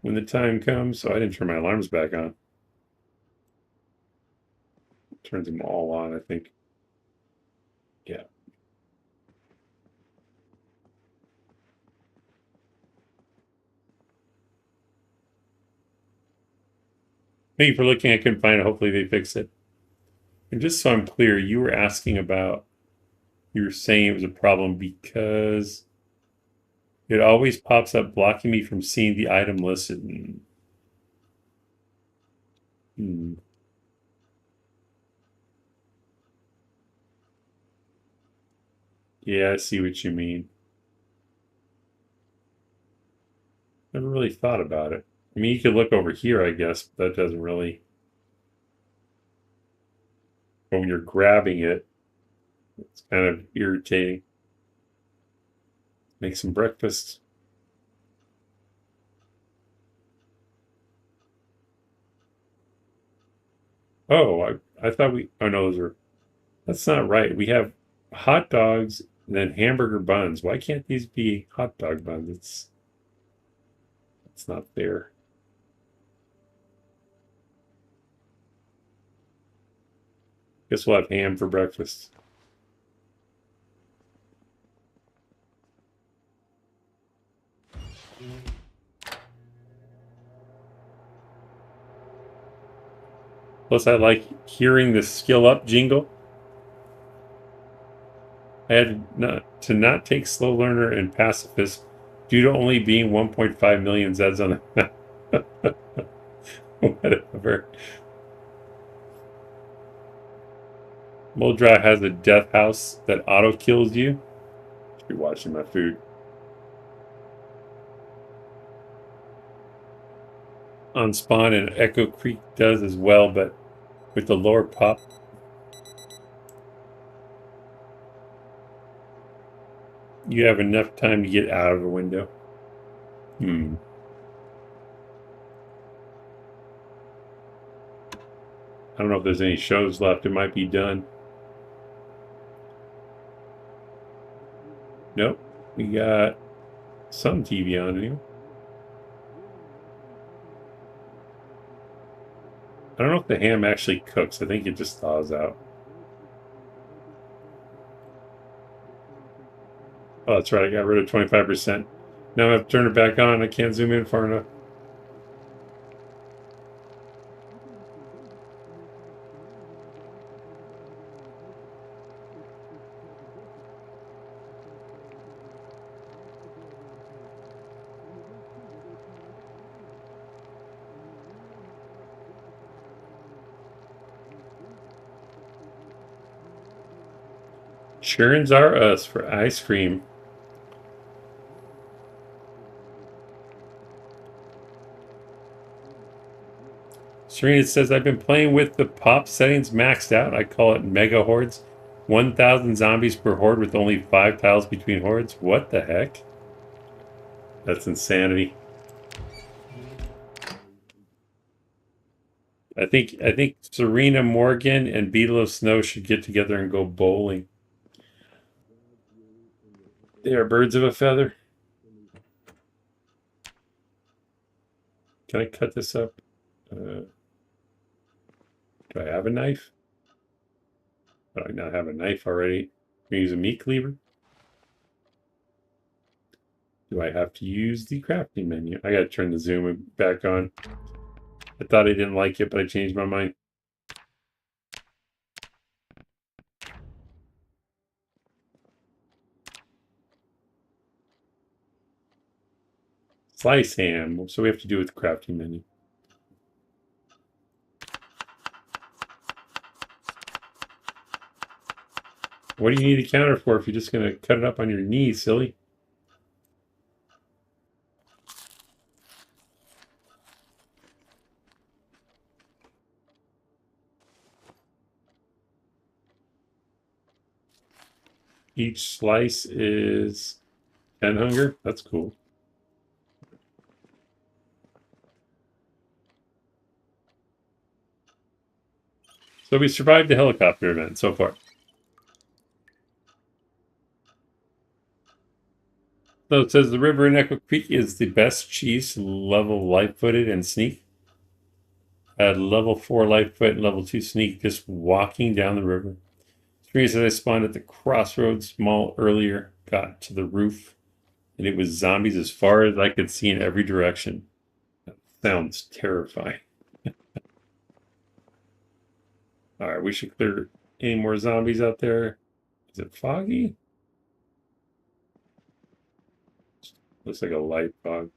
[SPEAKER 2] when the time comes, so I didn't turn my alarms back on. Turns them all on, I think. Yeah. Thank you for looking. I couldn't find it. Hopefully they fix it. And just so I'm clear, you were asking about, you were saying it was a problem because it always pops up blocking me from seeing the item listed. Hmm. Yeah, I see what you mean. Never really thought about it. I mean, you could look over here, I guess, but that doesn't really. When you're grabbing it, it's kind of irritating. Make some breakfast. Oh, I thought we. Oh no, those are. That's not right. We have hot dogs and then hamburger buns. Why can't these be hot dog buns? It's not fair. Guess we'll have ham for breakfast. Plus, I like hearing the skill up jingle. I had to not take slow learner and pacifist due to only being 1.5 million Zeds on the map. Whatever. Moldra has a death house that auto kills you. Should be watching my food. On spawn, and Echo Creek does as well, but with the lower pop. You have enough time to get out of the window. Hmm. I don't know if there's any shows left. It might be done. Nope. We got some TV on anyway. I don't know if the ham actually cooks. I think it just thaws out. Oh, that's right. I got rid of 25%. Now I have to turn it back on. I can't zoom in far enough. Churns are us for ice cream. Serena says, I've been playing with the pop settings maxed out. I call it mega hordes. 1,000 zombies per horde with only 5 tiles between hordes. What the heck? That's insanity. I think Serena Morgan and Beetle of Snow should get together and go bowling. They are birds of a feather. Can I cut this up? Do I have a knife? Do I not have a knife already? Can I use a meat cleaver? Do I have to use the crafting menu? I gotta turn the zoom back on. I thought I didn't like it, but I changed my mind. Slice ham. So we have to do with the crafting menu. What do you need a counter for if you're just gonna cut it up on your knees, silly? Each slice is 10 hunger. That's cool. So we survived the helicopter event so far. So it says the river in Echo Creek is the best cheese level light-footed and sneak. Level 4 Lightfoot and level 2 Sneak just walking down the river. Serena says I spawned at the crossroads mall earlier, got to the roof, and it was zombies as far as I could see in every direction. That sounds terrifying. Alright, we should clear any more zombies out there. Is it foggy? Looks like a light fog.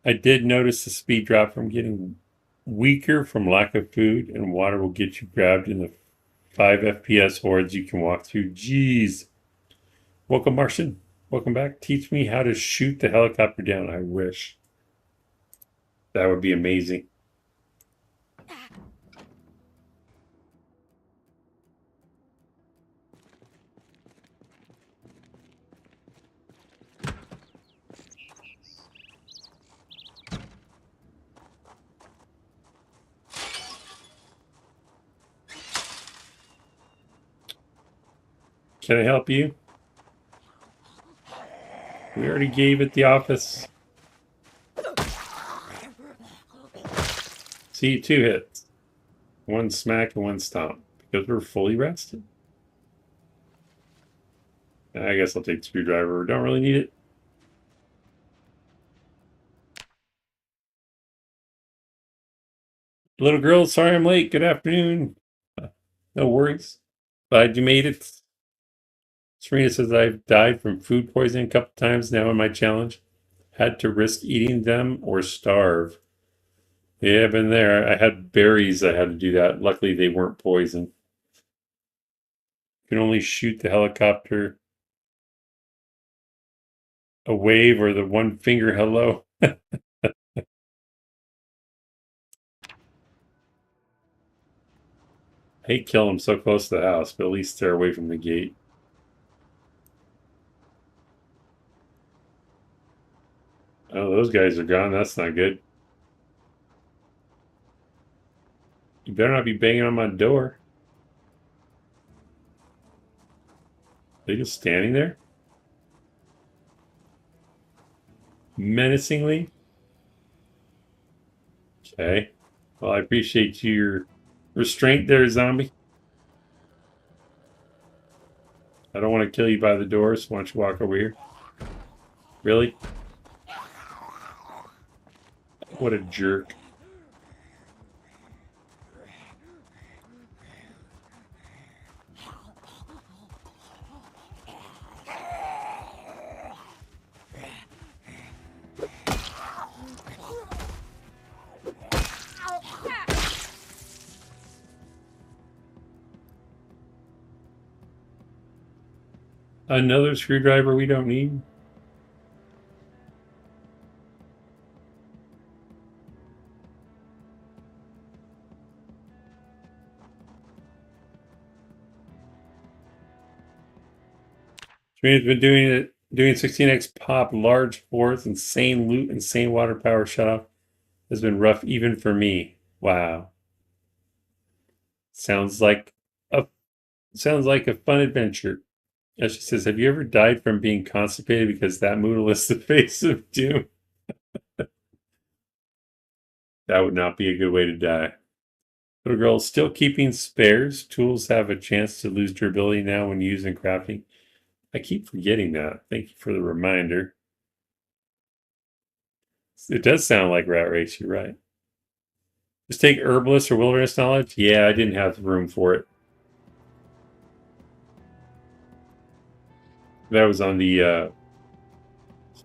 [SPEAKER 2] I did notice the speed drop from getting weaker from lack of food, and water will get you grabbed in the 5 FPS hordes you can walk through. Jeez. Welcome, Martian. Welcome back. Teach me how to shoot the helicopter down. I wish. That would be amazing. Can I help you? We already gave it the office. See, 2 hits. 1 smack and 1 stomp. Because we're fully rested. I guess I'll take the screwdriver. Don't really need it. Little girl, sorry I'm late. Good afternoon. No worries. Glad you made it. Serena says I've died from food poisoning a couple times now in my challenge. Had to risk eating them or starve. Yeah, I've been there. I had berries. I had to do that. Luckily, they weren't poison. You can only shoot the helicopter. A wave or the 1 finger hello. I hate killing them so close to the house, but at least they're away from the gate. Oh, those guys are gone. That's not good. You better not be banging on my door. They just standing there? Menacingly? Okay. Well, I appreciate your restraint there, zombie. I don't want to kill you by the door, so why don't you walk over here? Really? What a jerk. Another screwdriver we don't need? Serena's been doing 16x pop, large force, insane loot, insane water power shutoff. Has been rough even for me. Wow. Sounds like a fun adventure. As she says, have you ever died from being constipated because that moodle is the face of doom? That would not be a good way to die. Little girl, still keeping spares. Tools have a chance to lose durability now when used in crafting. I keep forgetting that. Thank you for the reminder. It does sound like Rat Race, you're right. Just take herbalist or wilderness knowledge? Yeah, I didn't have room for it. That was on the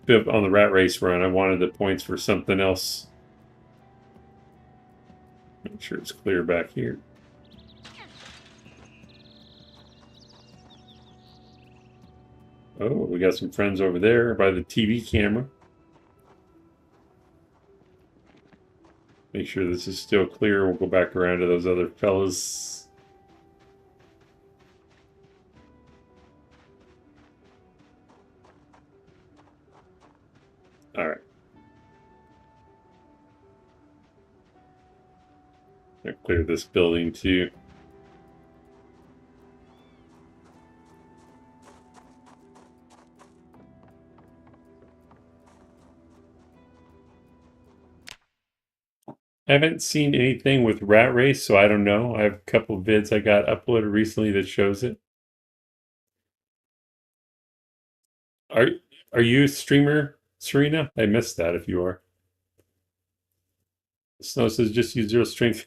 [SPEAKER 2] Rat Race run. I wanted the points for something else. Make sure it's clear back here. Oh, we got some friends over there by the TV camera. Make sure this is still clear. We'll go back around to those other fellas. All right. I'll clear this building too. I haven't seen anything with Rat Race, so I don't know. I have a couple of vids I got uploaded recently that shows it. Are you a streamer, Serena? I missed that if you are. Snow says just use 0 strength.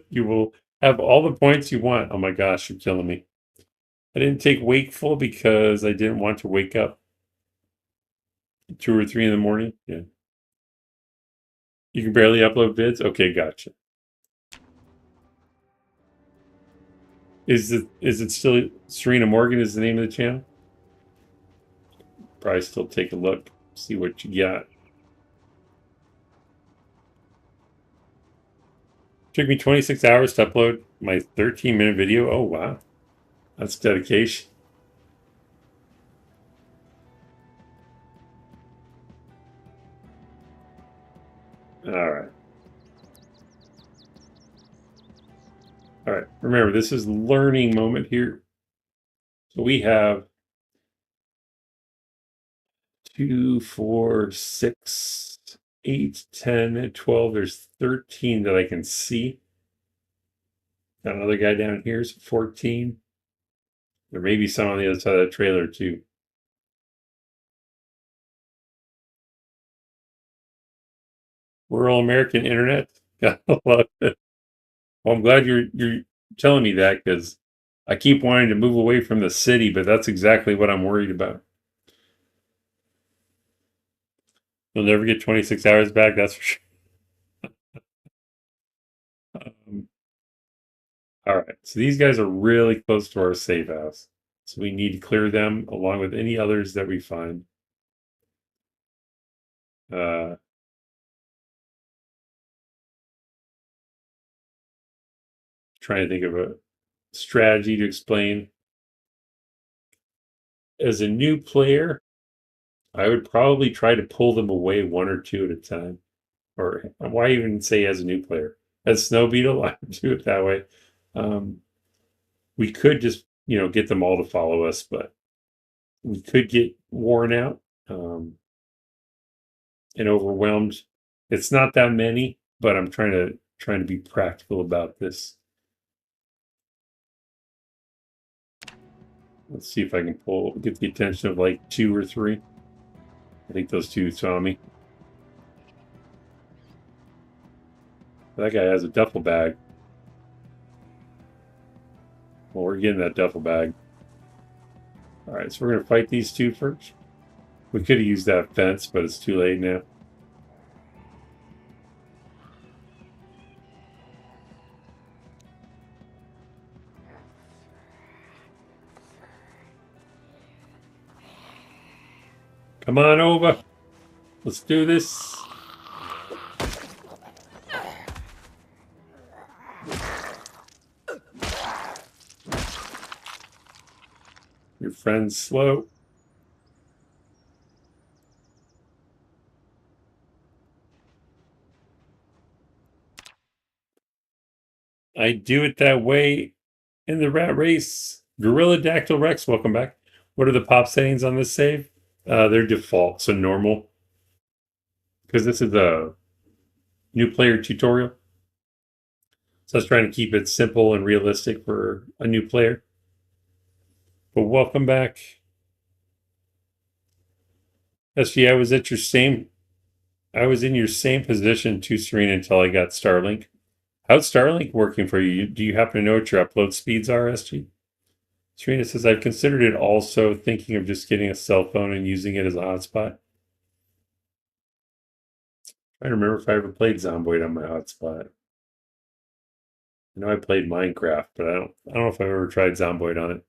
[SPEAKER 2] You will have all the points you want. Oh my gosh, you're killing me. I didn't take Wakeful because I didn't want to wake up 2 or 3 in the morning. Yeah. You can barely upload vids? Okay, gotcha. Is it still Serena Morgan is the name of the channel? Probably still take a look, see what you got. Took me 26 hours to upload my 13-minute video. Oh wow. That's dedication. Alright. Alright. Remember, this is learning moment here. So we have 2, 4, 6, 8, 10, 12. There's 13 that I can see. Got another guy down here, so 14. There may be some on the other side of the trailer too. Rural American internet. I love it. Well, I'm glad you're telling me that because I keep wanting to move away from the city, but that's exactly what I'm worried about. You'll never get 26 hours back, that's for sure. All right, so these guys are really close to our safe house. So we need to clear them along with any others that we find. Trying to think of a strategy to explain. As a new player, I would probably try to pull them away 1 or 2 at a time. Or why even say as a new player? As Snow Beetle, I would do it that way. We could just, get them all to follow us, but we could get worn out and overwhelmed. It's not that many, but I'm trying to be practical about this. Let's see if I can get the attention of like 2 or 3. I think those 2 saw me. That guy has a duffel bag. Well, we're getting that duffel bag. All right, so we're going to fight these 2 first. We could have used that fence, but it's too late now. Come on over. Let's do this. Your friend's slow. I do it that way in the rat race. Gorilla Dactyl Rex, welcome back. What are the pop settings on this save? They're default, so normal. Because this is a new player tutorial. So I was trying to keep it simple and realistic for a new player. But welcome back. SG, I was in your same position too, Serena, until I got Starlink. How's Starlink working for you? Do you happen to know what your upload speeds are, SG? Serena says, I've considered it also, thinking of just getting a cell phone and using it as a hotspot. I don't remember if I ever played Zomboid on my hotspot. I know I played Minecraft, but I don't know if I've ever tried Zomboid on it.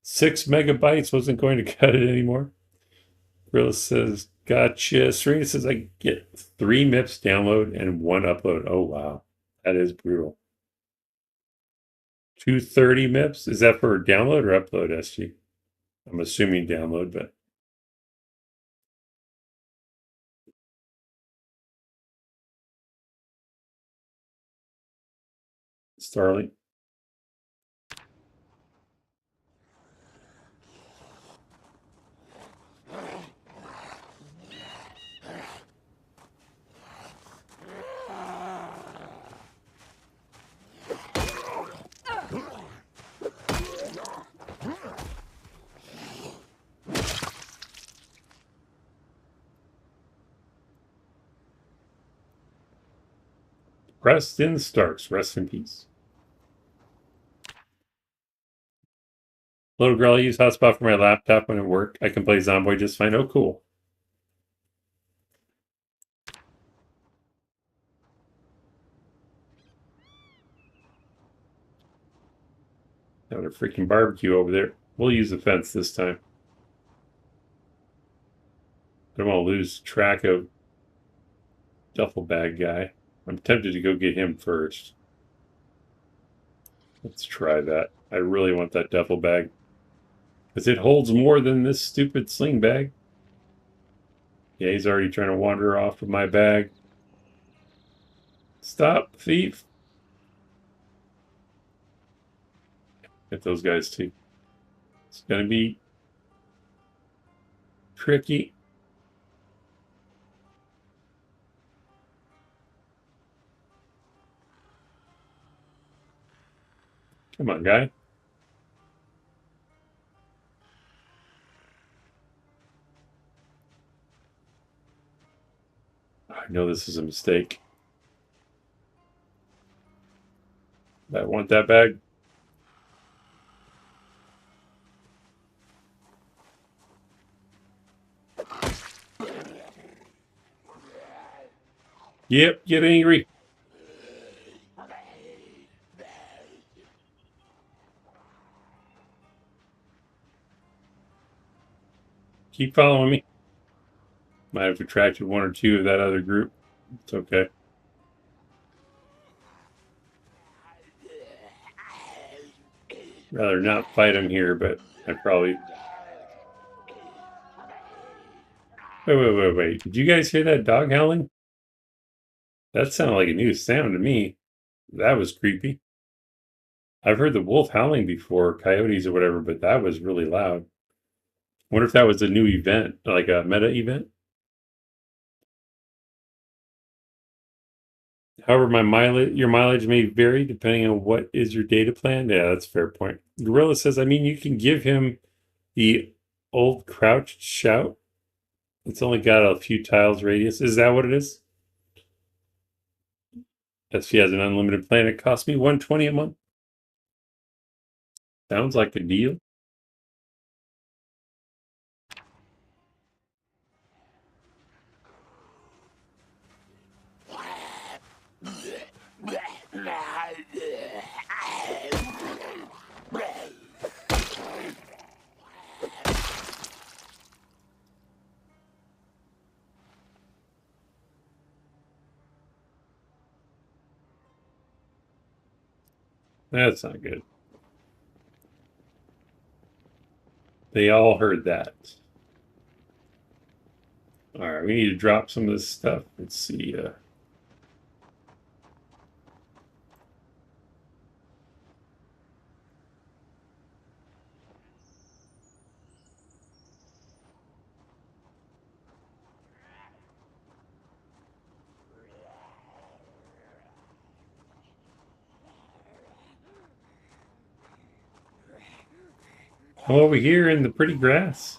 [SPEAKER 2] 6 megabytes wasn't going to cut it anymore. Gorilla says, Gotcha. Serena says I get 3 MIPS download and 1 upload. Oh, wow. That is brutal. 230 MIPS? Is that for download or upload, SG? I'm assuming download, but. Starling. Preston Starks, rest in peace. Little girl, I use hotspot for my laptop when at work. I can play Zomboid just fine. Oh, cool. Got a freaking barbecue over there. We'll use the fence this time. I don't want to lose track of duffel bag guy. I'm tempted to go get him first. Let's try that. I really want that duffel bag. Because it holds more than this stupid sling bag. Yeah, he's already trying to wander off with my bag. Stop, thief. Get those guys too. It's going to be tricky. Come on, guy. I know this is a mistake. I want that bag. Yep, get angry. Keep following me. Might have attracted 1 or 2 of that other group. It's okay. Rather not fight him here, but I probably... Wait. Did you guys hear that dog howling? That sounded like a new sound to me. That was creepy. I've heard the wolf howling before, coyotes or whatever, but that was really loud. Wonder if that was a new event, like a meta event? However, your mileage may vary depending on what is your data plan. Yeah, that's a fair point. Gorilla says, I mean, you can give him the old crouched shout. It's only got a few tiles radius. Is that what it is? If she has an unlimited plan, it costs me $120 a month. Sounds like a deal. That's not good. They all heard that. All right, we need to drop some of this stuff. Let's see. I'm over here in the pretty grass.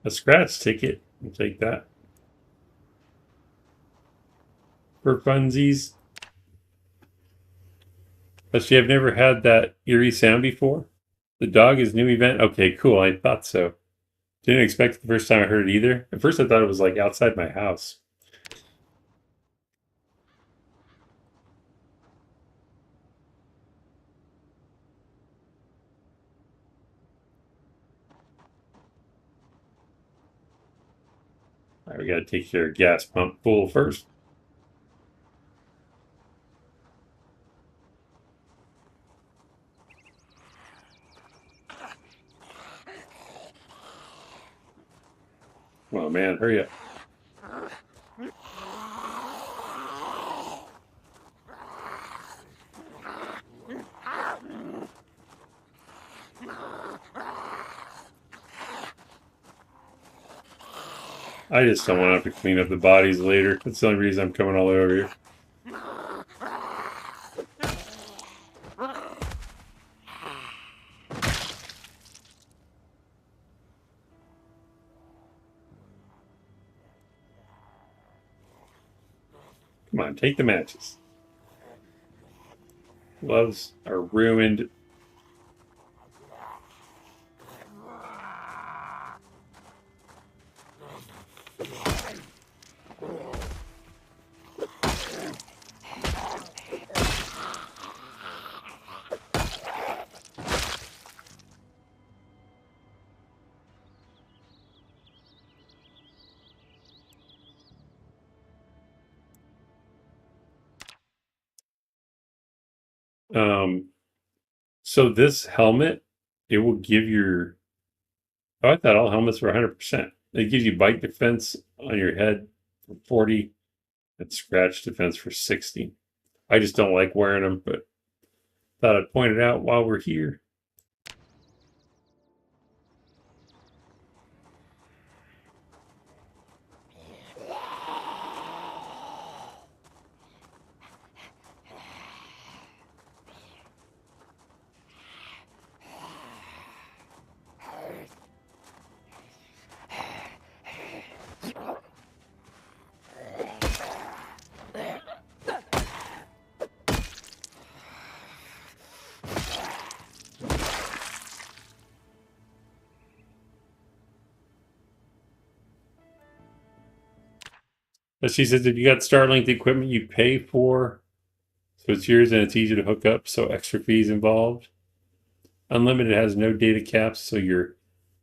[SPEAKER 2] A scratch ticket. We'll take that. For funsies. Actually, I've never had that eerie sound before. The dog is new event. Okay, cool. I thought so. Didn't expect it the first time I heard it either. At first I thought it was like outside my house. All right, we got to take care of gas pump full first. Oh man, hurry up. I just don't want to have to clean up the bodies later. That's the only reason I'm coming all the way over here. Come on, take the matches. Gloves are ruined. So this helmet, it will give your. Oh, I thought all helmets were 100%. It gives you bite defense on your head for 40 and scratch defense for 60. I just don't like wearing them, but thought I'd point it out while we're here. But she says if you got Starlink equipment you pay for, so it's yours and it's easy to hook up, so extra fees involved. Unlimited has no data caps, so your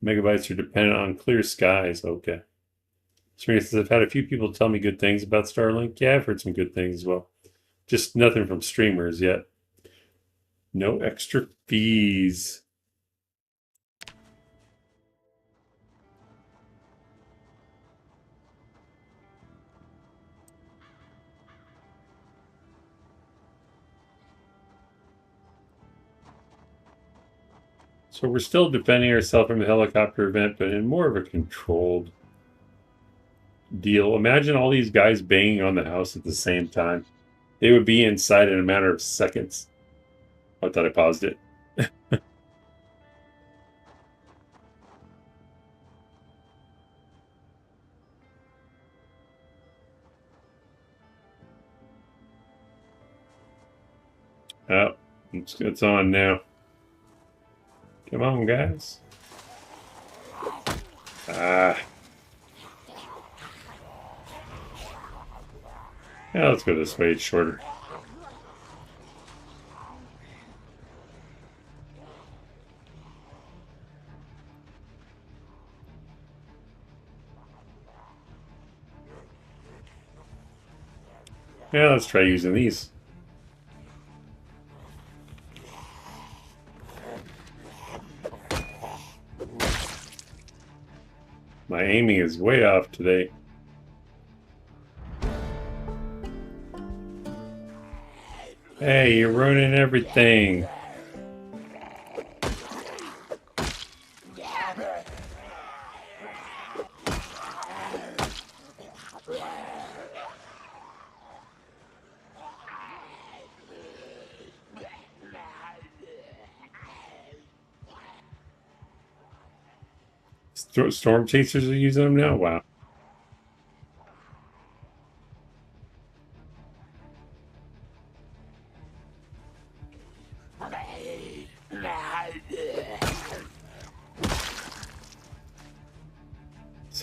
[SPEAKER 2] megabytes are dependent on clear skies. Okay. Serena says, I've had a few people tell me good things about Starlink. Yeah, I've heard some good things as well. Just nothing from streamers yet. No extra fees. So we're still defending ourselves from the helicopter event, but in more of a controlled deal. Imagine all these guys banging on the house at the same time. They would be inside in a matter of seconds. I thought I paused it. Oh, it's on now. Come on, guys. Ah. Yeah, let's go this way. It's shorter. Yeah, let's try using these. My aiming is way off today. Hey, you're ruining everything. Storm chasers are using them now? Wow.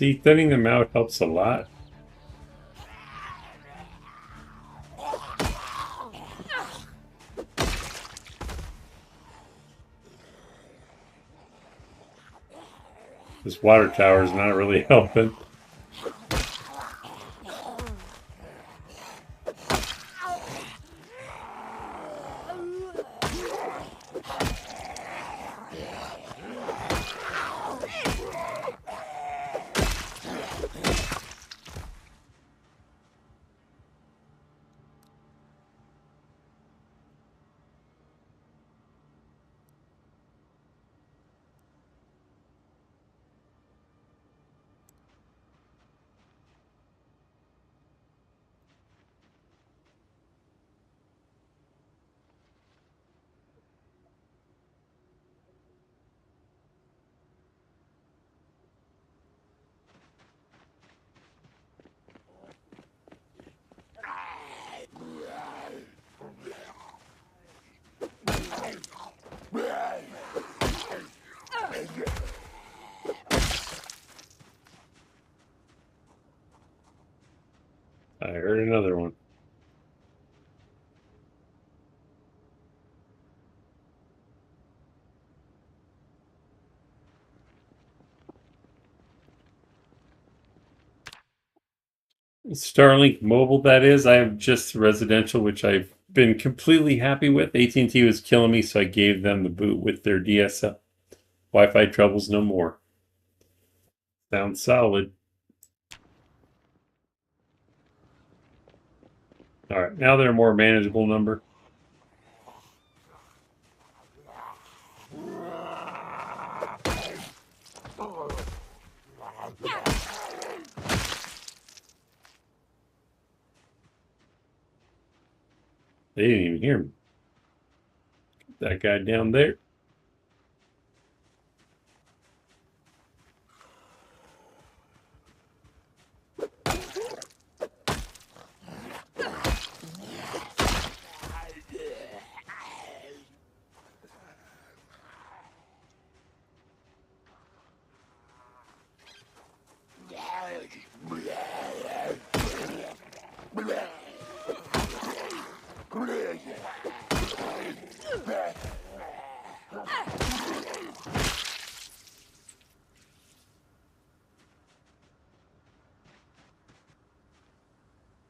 [SPEAKER 2] See, thinning them out helps a lot. This water tower is not really helping. I heard another one. Starlink Mobile, that is. I have just residential, which I've been completely happy with. AT&T was killing me, so I gave them the boot with their DSL. Wi-Fi troubles no more. Sounds solid. All right, now they're a more manageable number. They didn't even hear me. That guy down there.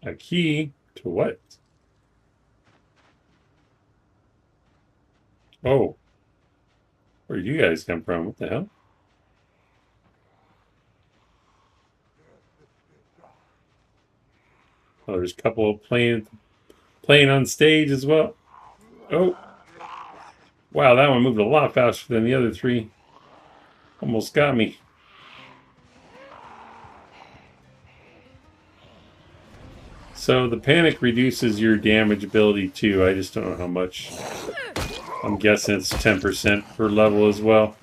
[SPEAKER 2] A key to what? Oh, where do you guys come from? What the hell? Oh, there's a couple of playing on stage as well. Oh, wow, that one moved a lot faster than the other three. Almost got me. So the panic reduces your damage ability too. I just don't know how much. I'm guessing it's 10% per level as well.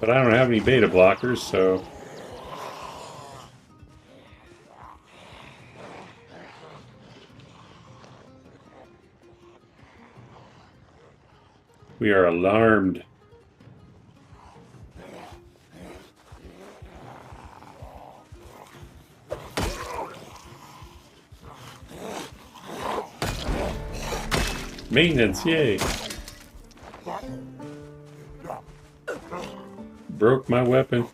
[SPEAKER 2] But I don't have any beta blockers, so... We are alarmed. Maintenance, yay. Broke my weapon.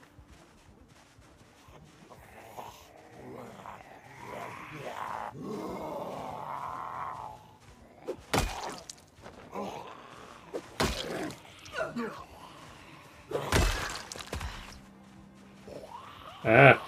[SPEAKER 2] Ah.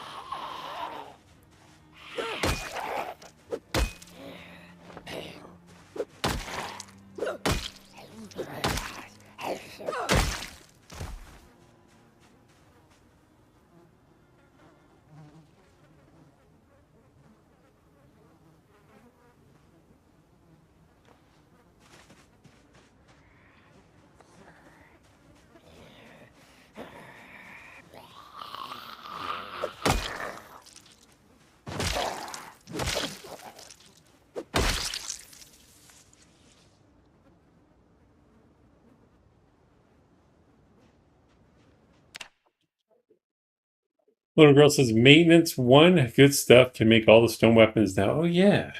[SPEAKER 2] Little girl says, maintenance 1, good stuff, can make all the stone weapons now. Oh, yeah.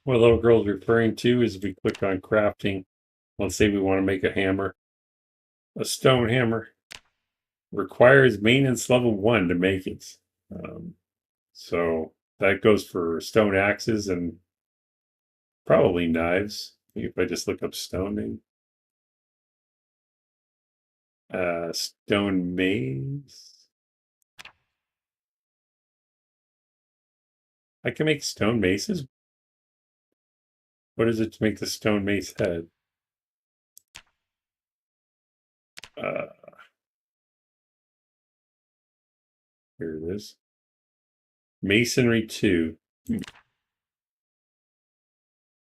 [SPEAKER 2] What little girl's referring to is if we click on crafting, let's say we want to make a hammer. A stone hammer requires maintenance level 1 to make it. So that goes for stone axes and probably knives. If I just look up stone, stone mace. I can make stone maces. What is it to make the stone mace head? Here it is. Masonry 2.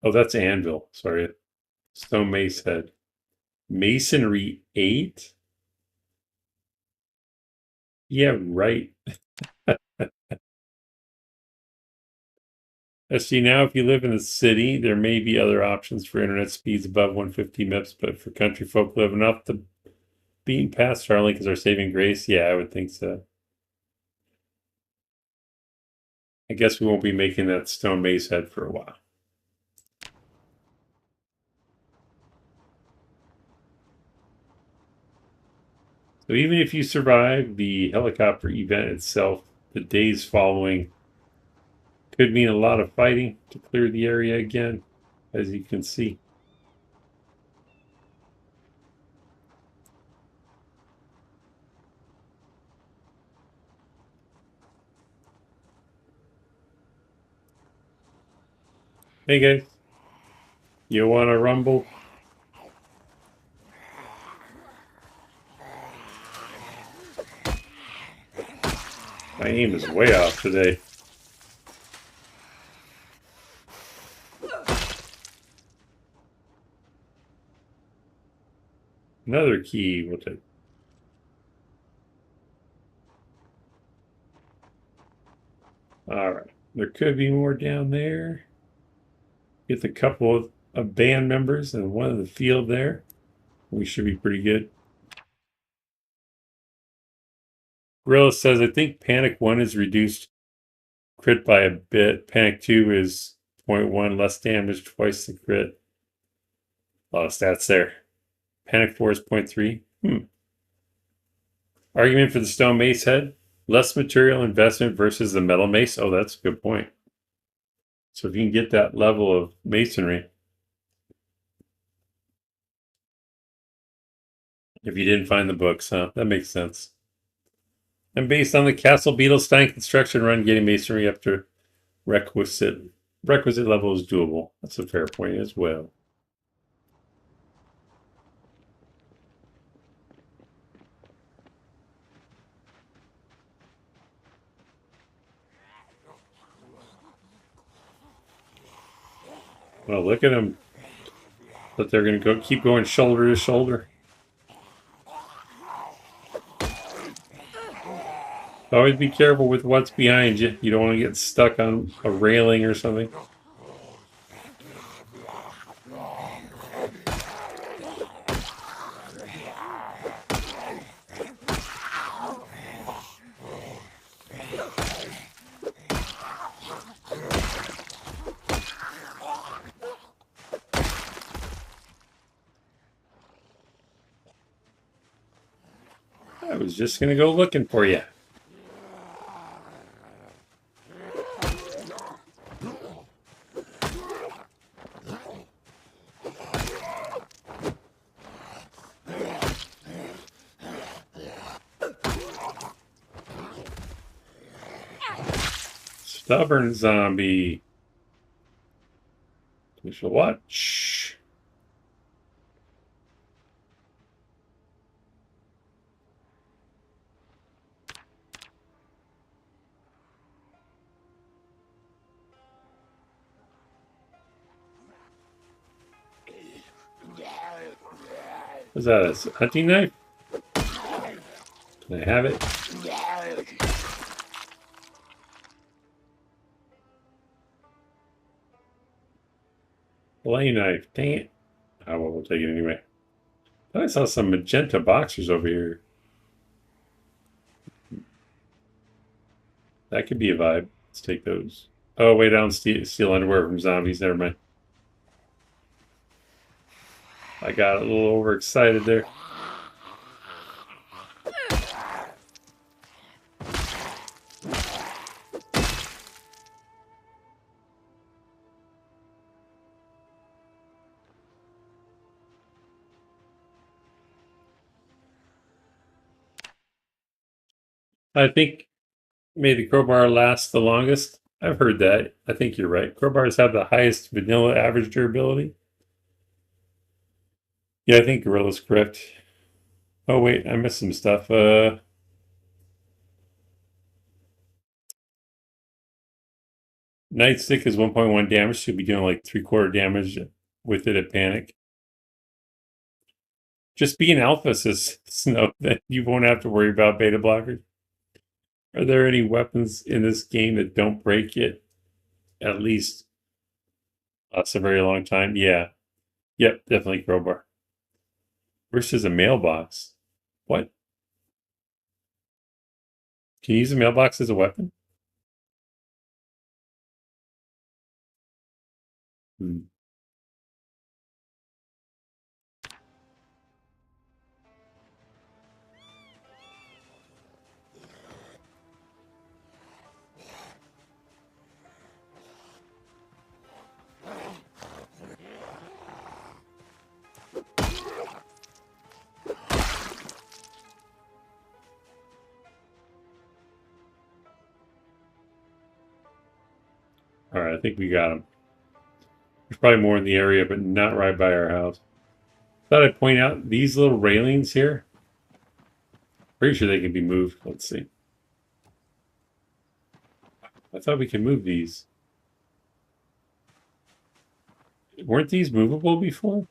[SPEAKER 2] Oh, that's anvil. Sorry. Stone mace head. Masonry 8? Yeah, right. See, now if you live in the city, there may be other options for internet speeds above 150 MIPS, but for country folk living off the beaten path, Starlink is our saving grace. Yeah, I would think so. I guess we won't be making that stone mace head for a while. So even if you survive the helicopter event itself, the days following could mean a lot of fighting to clear the area again, as you can see. Hey guys, you want to rumble? My aim is way off today. Another key we'll take. All right, there could be more down there. Get a couple of band members and one in the field there. We should be pretty good. Gorilla says, I think Panic 1 is reduced crit by a bit. Panic 2 is 0.1, less damage, twice the crit. A lot of stats there. Panic 4 is 0.3. Argument for the stone mace head. Less material investment versus the metal mace. Oh, that's a good point. So if you can get that level of masonry. If you didn't find the books, huh? That makes sense. And based on the Castle Beetlestein construction run, getting masonry up to requisite level is doable. That's a fair point as well. Well, look at them. But they're going to keep going shoulder to shoulder. Always be careful with what's behind you. You don't want to get stuck on a railing or something. I was just going to go looking for you. Stubborn zombie. We shall watch. Is that a hunting knife? Can I have it? Fillet knife. Dang it. Oh, well, we'll take it anyway. I saw some magenta boxers over here. That could be a vibe. Let's take those. Oh, wait, I don't steal underwear from zombies. Never mind. I got a little overexcited there. I think may the crowbar last the longest. I've heard that. I think you're right. Crowbars have the highest vanilla average durability. Yeah, I think Gorilla's correct. Oh wait, I missed some stuff. Nightstick is 1.1 damage. Should be doing like 3/4 damage with it at panic. Just be an alpha, says Snow, that you won't have to worry about beta blockers. Are there any weapons in this game that don't break it? At least that's a very long time. Yeah. Yep, definitely crowbar. Versus a mailbox. What? Can you use a mailbox as a weapon? Hmm. All right, I think we got them. There's probably more in the area, but not right by our house. Thought I'd point out these little railings here. Pretty sure they can be moved. Let's see. I thought we could move these. Weren't these movable before?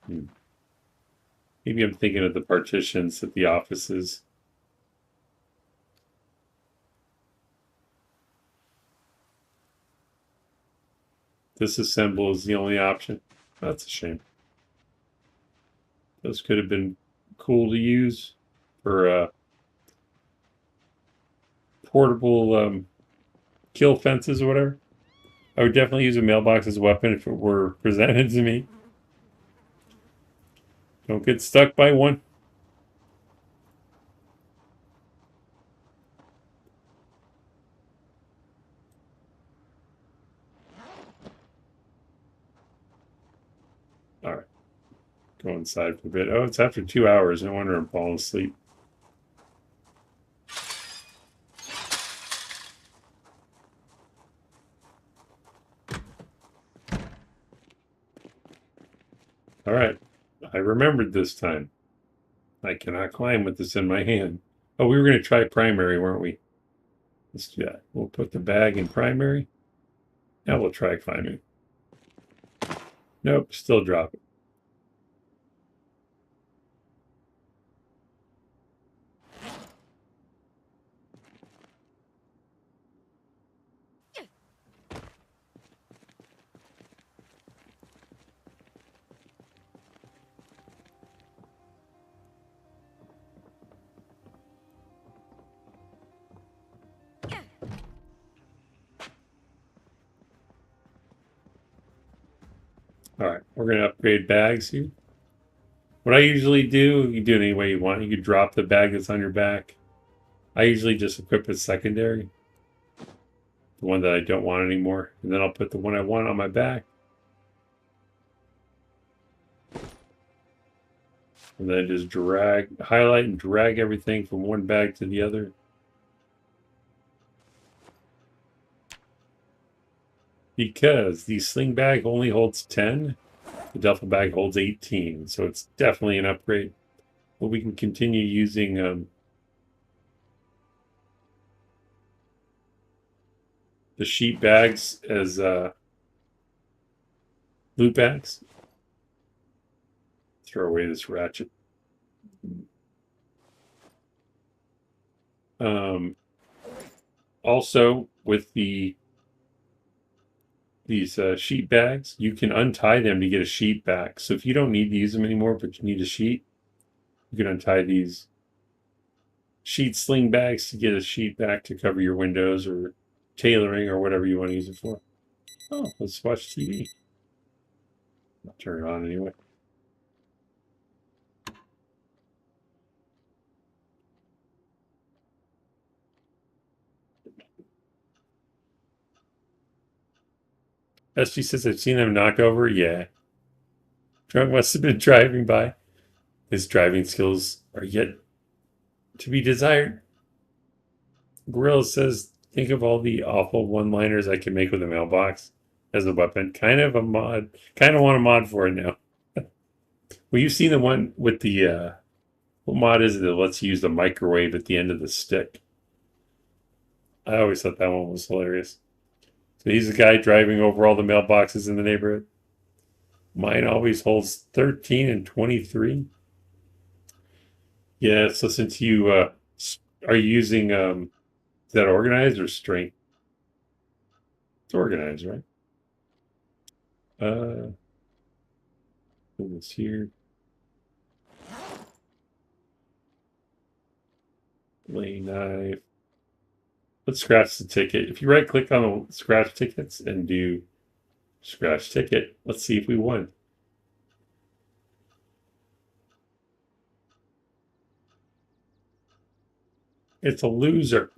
[SPEAKER 2] Maybe I'm thinking of the partitions at the offices. Disassemble is the only option. That's a shame. Those could have been cool to use for portable kill fences or whatever. I would definitely use a mailbox as a weapon if it were presented to me. Don't get stuck by one. All right. Go inside for a bit. Oh, it's after 2 hours. No wonder I'm falling asleep. All right. I remembered this time. I cannot climb with this in my hand. Oh, we were going to try primary, weren't we? Let's do that. We'll put the bag in primary. Now we'll try climbing. Nope, still drop it. All right, we're going to upgrade bags here. What I usually do, you do it any way you want. You can drop the bag that's on your back. I usually just equip a secondary, the one that I don't want anymore, and then I'll put the one I want on my back. And then just highlight and drag everything from one bag to the other. Because the sling bag only holds 10, the duffel bag holds 18, so it's definitely an upgrade. But we can continue using the sheet bags as loot bags. Throw away this ratchet. Also, with the these sheet bags. You can untie them to get a sheet back. So if you don't need to use them anymore, but you need a sheet, you can untie these sheet sling bags to get a sheet back to cover your windows or tailoring or whatever you want to use it for. Oh, let's watch TV. I'll turn it on anyway. SG says, I've seen them knock over. Yeah. Drunk must have been driving by. His driving skills are yet to be desired. Gorilla says, think of all the awful one-liners I can make with a mailbox as a weapon. Kind of a mod. Kind of want a mod for it now. Well, you've seen the one with the, what mod is it that lets you use the microwave at the end of the stick? I always thought that one was hilarious. So he's the guy driving over all the mailboxes in the neighborhood. Mine always holds 13 and 23. Yeah, so since you are you using is that organized or strength? It's organized, right? Put this here. Lane knife. Let's scratch the ticket. If you right click on the scratch tickets and do scratch ticket, let's see if we won. It's a loser.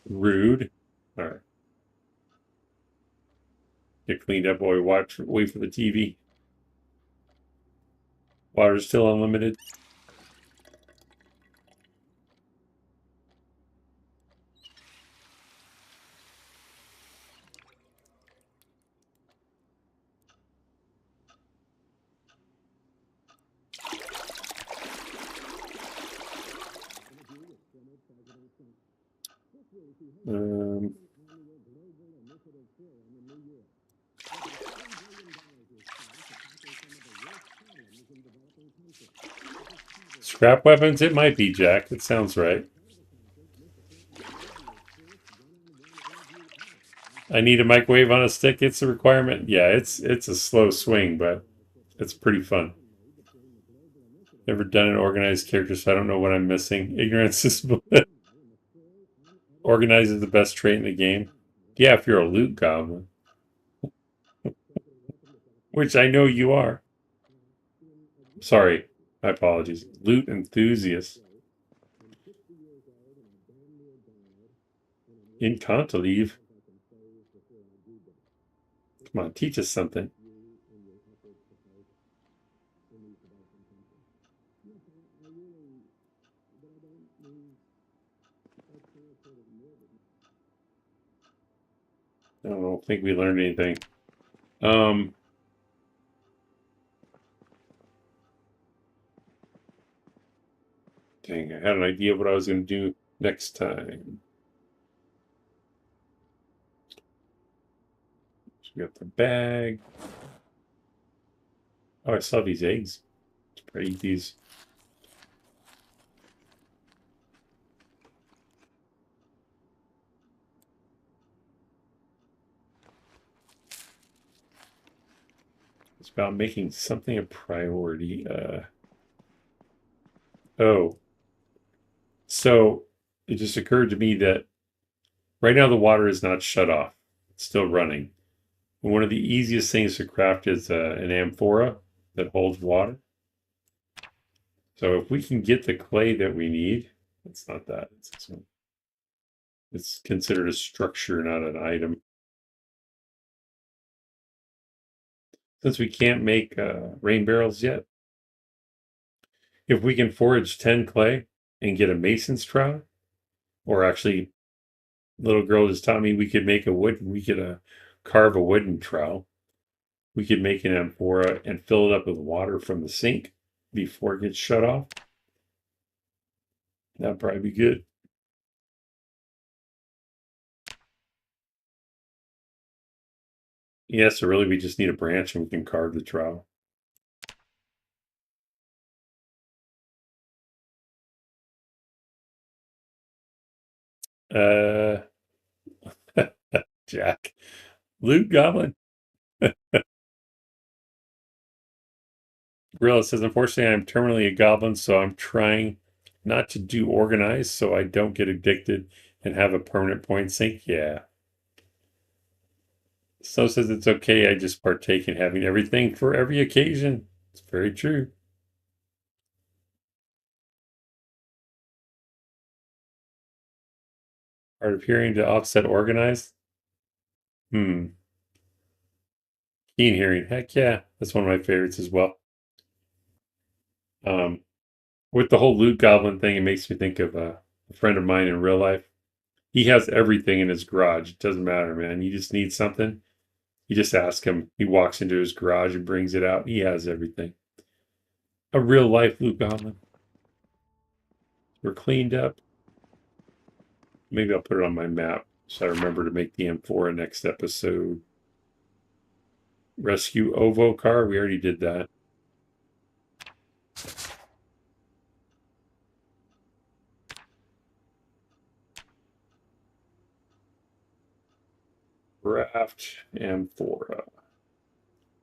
[SPEAKER 2] Rude. All right. Get cleaned up while we wait for the TV. Water's still unlimited. Um, Scrap weapons? It might be, Jack. It sounds right. I need a microwave on a stick. It's a requirement. Yeah, it's a slow swing, but it's pretty fun. Never done an organized character, so I don't know what I'm missing. Ignorance is organized is the best trait in the game. Yeah, if you're a loot goblin, which I know you are. Sorry, my apologies. Loot enthusiast. Incontalive. Come on, teach us something. I don't think we learned anything. Dang, I had an idea what I was going to do next time. So we got the bag. Oh, I saw these eggs. Let's probably eat these. It's about making something a priority. Oh, so it just occurred to me that right now the water is not shut off. It's still running. And one of the easiest things to craft is an amphora that holds water. So if we can get the clay that we need, it's not that. It's this one. It's considered a structure, not an item. Since we can't make rain barrels yet, if we can forage 10 clay and get a mason's trowel, or actually, little girl just taught me we could make we could carve a wooden trowel. We could make an amphora and fill it up with water from the sink before it gets shut off. That'd probably be good. Yeah, so really we just need a branch and we can carve the trowel. Uh, Jack. Loot Goblin. Gorilla says, unfortunately, I'm terminally a goblin, so I'm trying not to do organized so I don't get addicted and have a permanent point sink. Yeah. So says it's okay. I just partake in having everything for every occasion. It's very true. Hard of hearing to offset organized. Hmm. Keen hearing. Heck yeah. That's one of my favorites as well. Um, with the whole loot goblin thing, it makes me think of a friend of mine in real life. He has everything in his garage. It doesn't matter, man. You just need something. You just ask him. He walks into his garage and brings it out. He has everything. A real life loot goblin. We're cleaned up. Maybe I'll put it on my map so I remember to make the M4 next episode. Rescue Ovo car. We already did that. Raft amphora.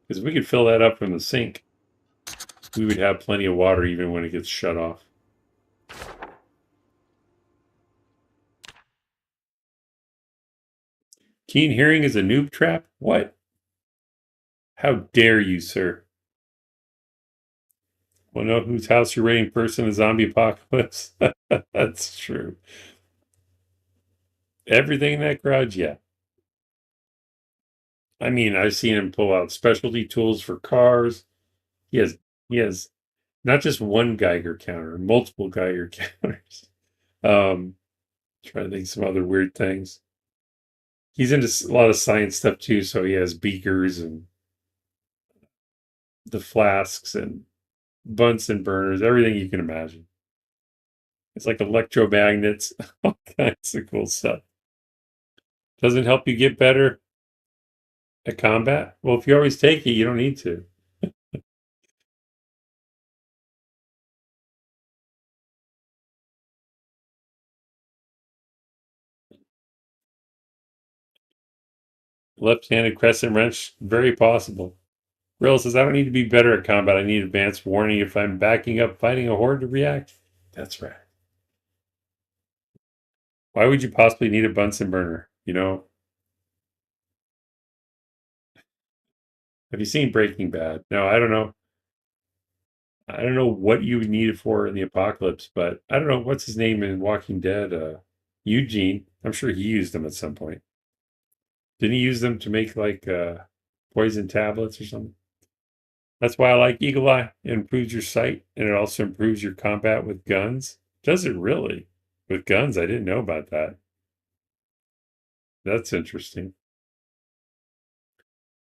[SPEAKER 2] Because we could fill that up from the sink. We would have plenty of water even when it gets shut off. Keen hearing is a noob trap? What? How dare you, sir? Well, know whose house you're raiding first in the zombie apocalypse? That's true. Everything in that garage, yeah. I mean, I've seen him pull out specialty tools for cars. He has not just one Geiger counter, multiple Geiger counters. Trying to think of some other weird things. He's into a lot of science stuff too, so he has beakers and the flasks and Bunsen burners, everything you can imagine. It's like electromagnets, all kinds of cool stuff. Doesn't help you get better at combat? Well, if you always take it, you don't need to. Left-handed crescent wrench, very possible. Rill says, I don't need to be better at combat. I need advanced warning if I'm backing up fighting a horde to react. That's right. Why would you possibly need a Bunsen burner? You know, have you seen Breaking Bad? No, I don't know. I don't know what you would need it for in the apocalypse, but I don't know what's his name in Walking Dead. Eugene. I'm sure he used them at some point. Didn't he use them to make like poison tablets or something? That's why I like Eagle Eye. It improves your sight and it also improves your combat with guns. Does it really? With guns, I didn't know about that. That's interesting.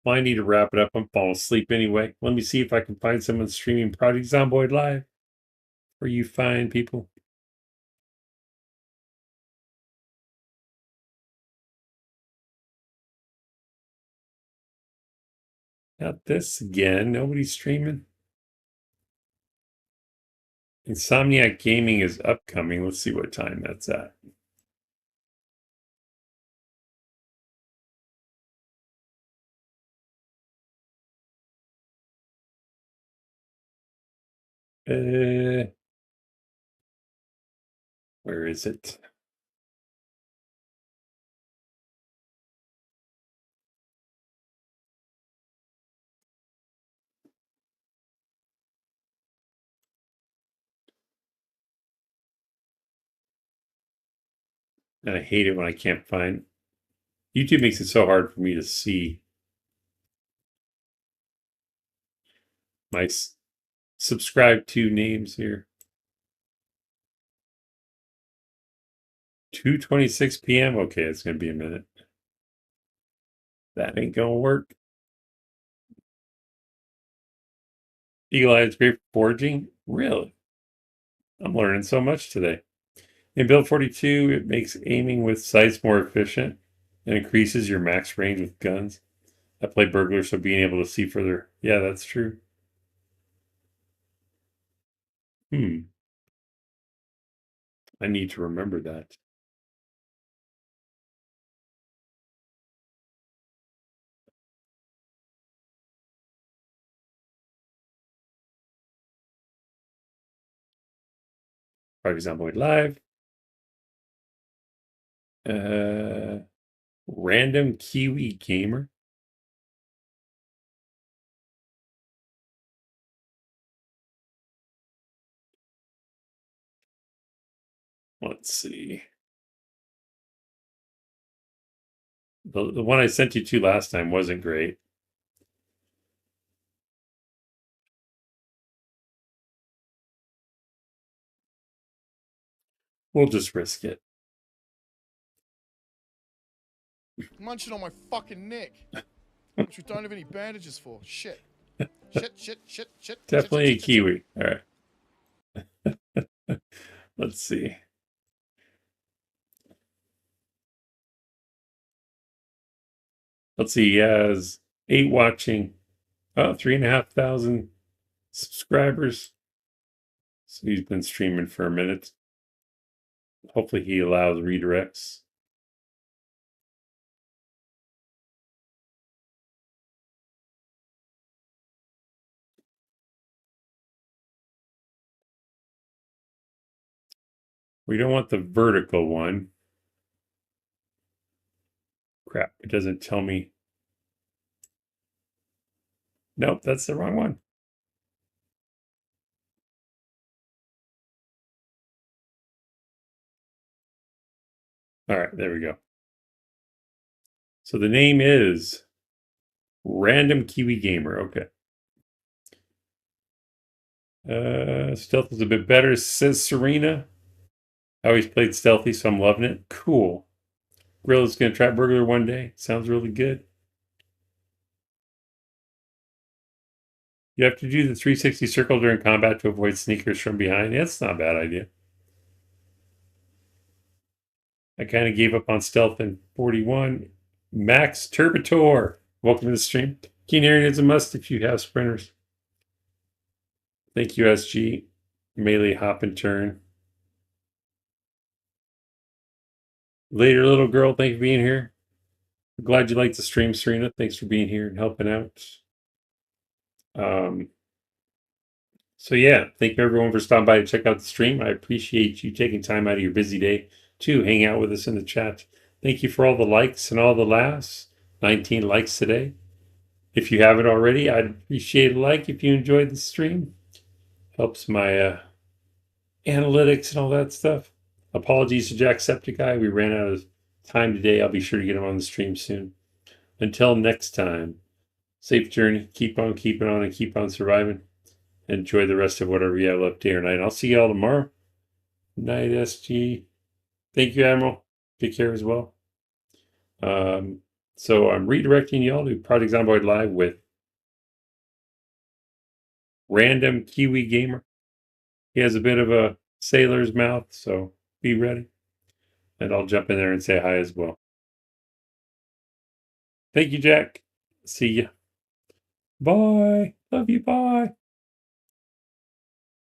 [SPEAKER 2] Well, I need to wrap it up. I'm falling asleep anyway. Let me see if I can find someone streaming Project Zomboid live for you fine people. Not this again. Nobody's streaming. Insomniac Gaming is upcoming. Let's see what time that's at. Where is it? And I hate it when I can't find. YouTube makes it so hard for me to see my subscribe to names here. 2:26 p.m. Okay, it's gonna be a minute. That ain't gonna work. Eagle Eye is great for foraging. Really? I'm learning so much today. In Build 42, it makes aiming with sights more efficient and increases your max range with guns. I play burglar, so being able to see further. Yeah, that's true. I need to remember that. Project Zomboid Live. Random Kiwi Gamer. Let's see. The one I sent you to last time wasn't great. We'll just risk it.
[SPEAKER 3] Munching on my fucking neck, which we don't have any bandages for. Shit. Shit.
[SPEAKER 2] Definitely a Kiwi. All right. Let's see. Let's see. He has 8 watching. 3,500 subscribers. So he's been streaming for a minute. Hopefully he allows redirects. We don't want the vertical one. Crap, it doesn't tell me. Nope, that's the wrong one. All right, there we go. So the name is Random Kiwi Gamer. Okay. Stealth is a bit better, says Serena. I always played stealthy, so I'm loving it. Cool. Grilla's gonna try burglar one day. Sounds really good. You have to do the 360 circle during combat to avoid sneakers from behind. Yeah, that's not a bad idea. I kind of gave up on stealth in 41. Max Turbitor, welcome to the stream. Keen hearing is a must if you have sprinters. Thank you, SG. Melee hop and turn. Later, little girl, thank you for being here. I'm glad you liked the stream, Serena. Thanks for being here and helping out. So yeah, thank you everyone for stopping by to check out the stream. I appreciate you taking time out of your busy day to hang out with us in the chat. Thank you for all the likes and all the laughs. 19 likes today. If you haven't already, I'd appreciate a like if you enjoyed the stream. Helps my analytics and all that stuff. Apologies to Jacksepticeye. We ran out of time today. I'll be sure to get him on the stream soon. Until next time, safe journey. Keep on keeping on and keep on surviving. Enjoy the rest of whatever you have left day or night. I'll see you all tomorrow. Night, SG. Thank you, Admiral. Take care as well. So I'm redirecting you all to Project Zomboid Live with Random Kiwi Gamer. He has a bit of a sailor's mouth, so be ready. And I'll jump in there and say hi as well. Thank you, Jack. See ya. Bye. Love you. Bye.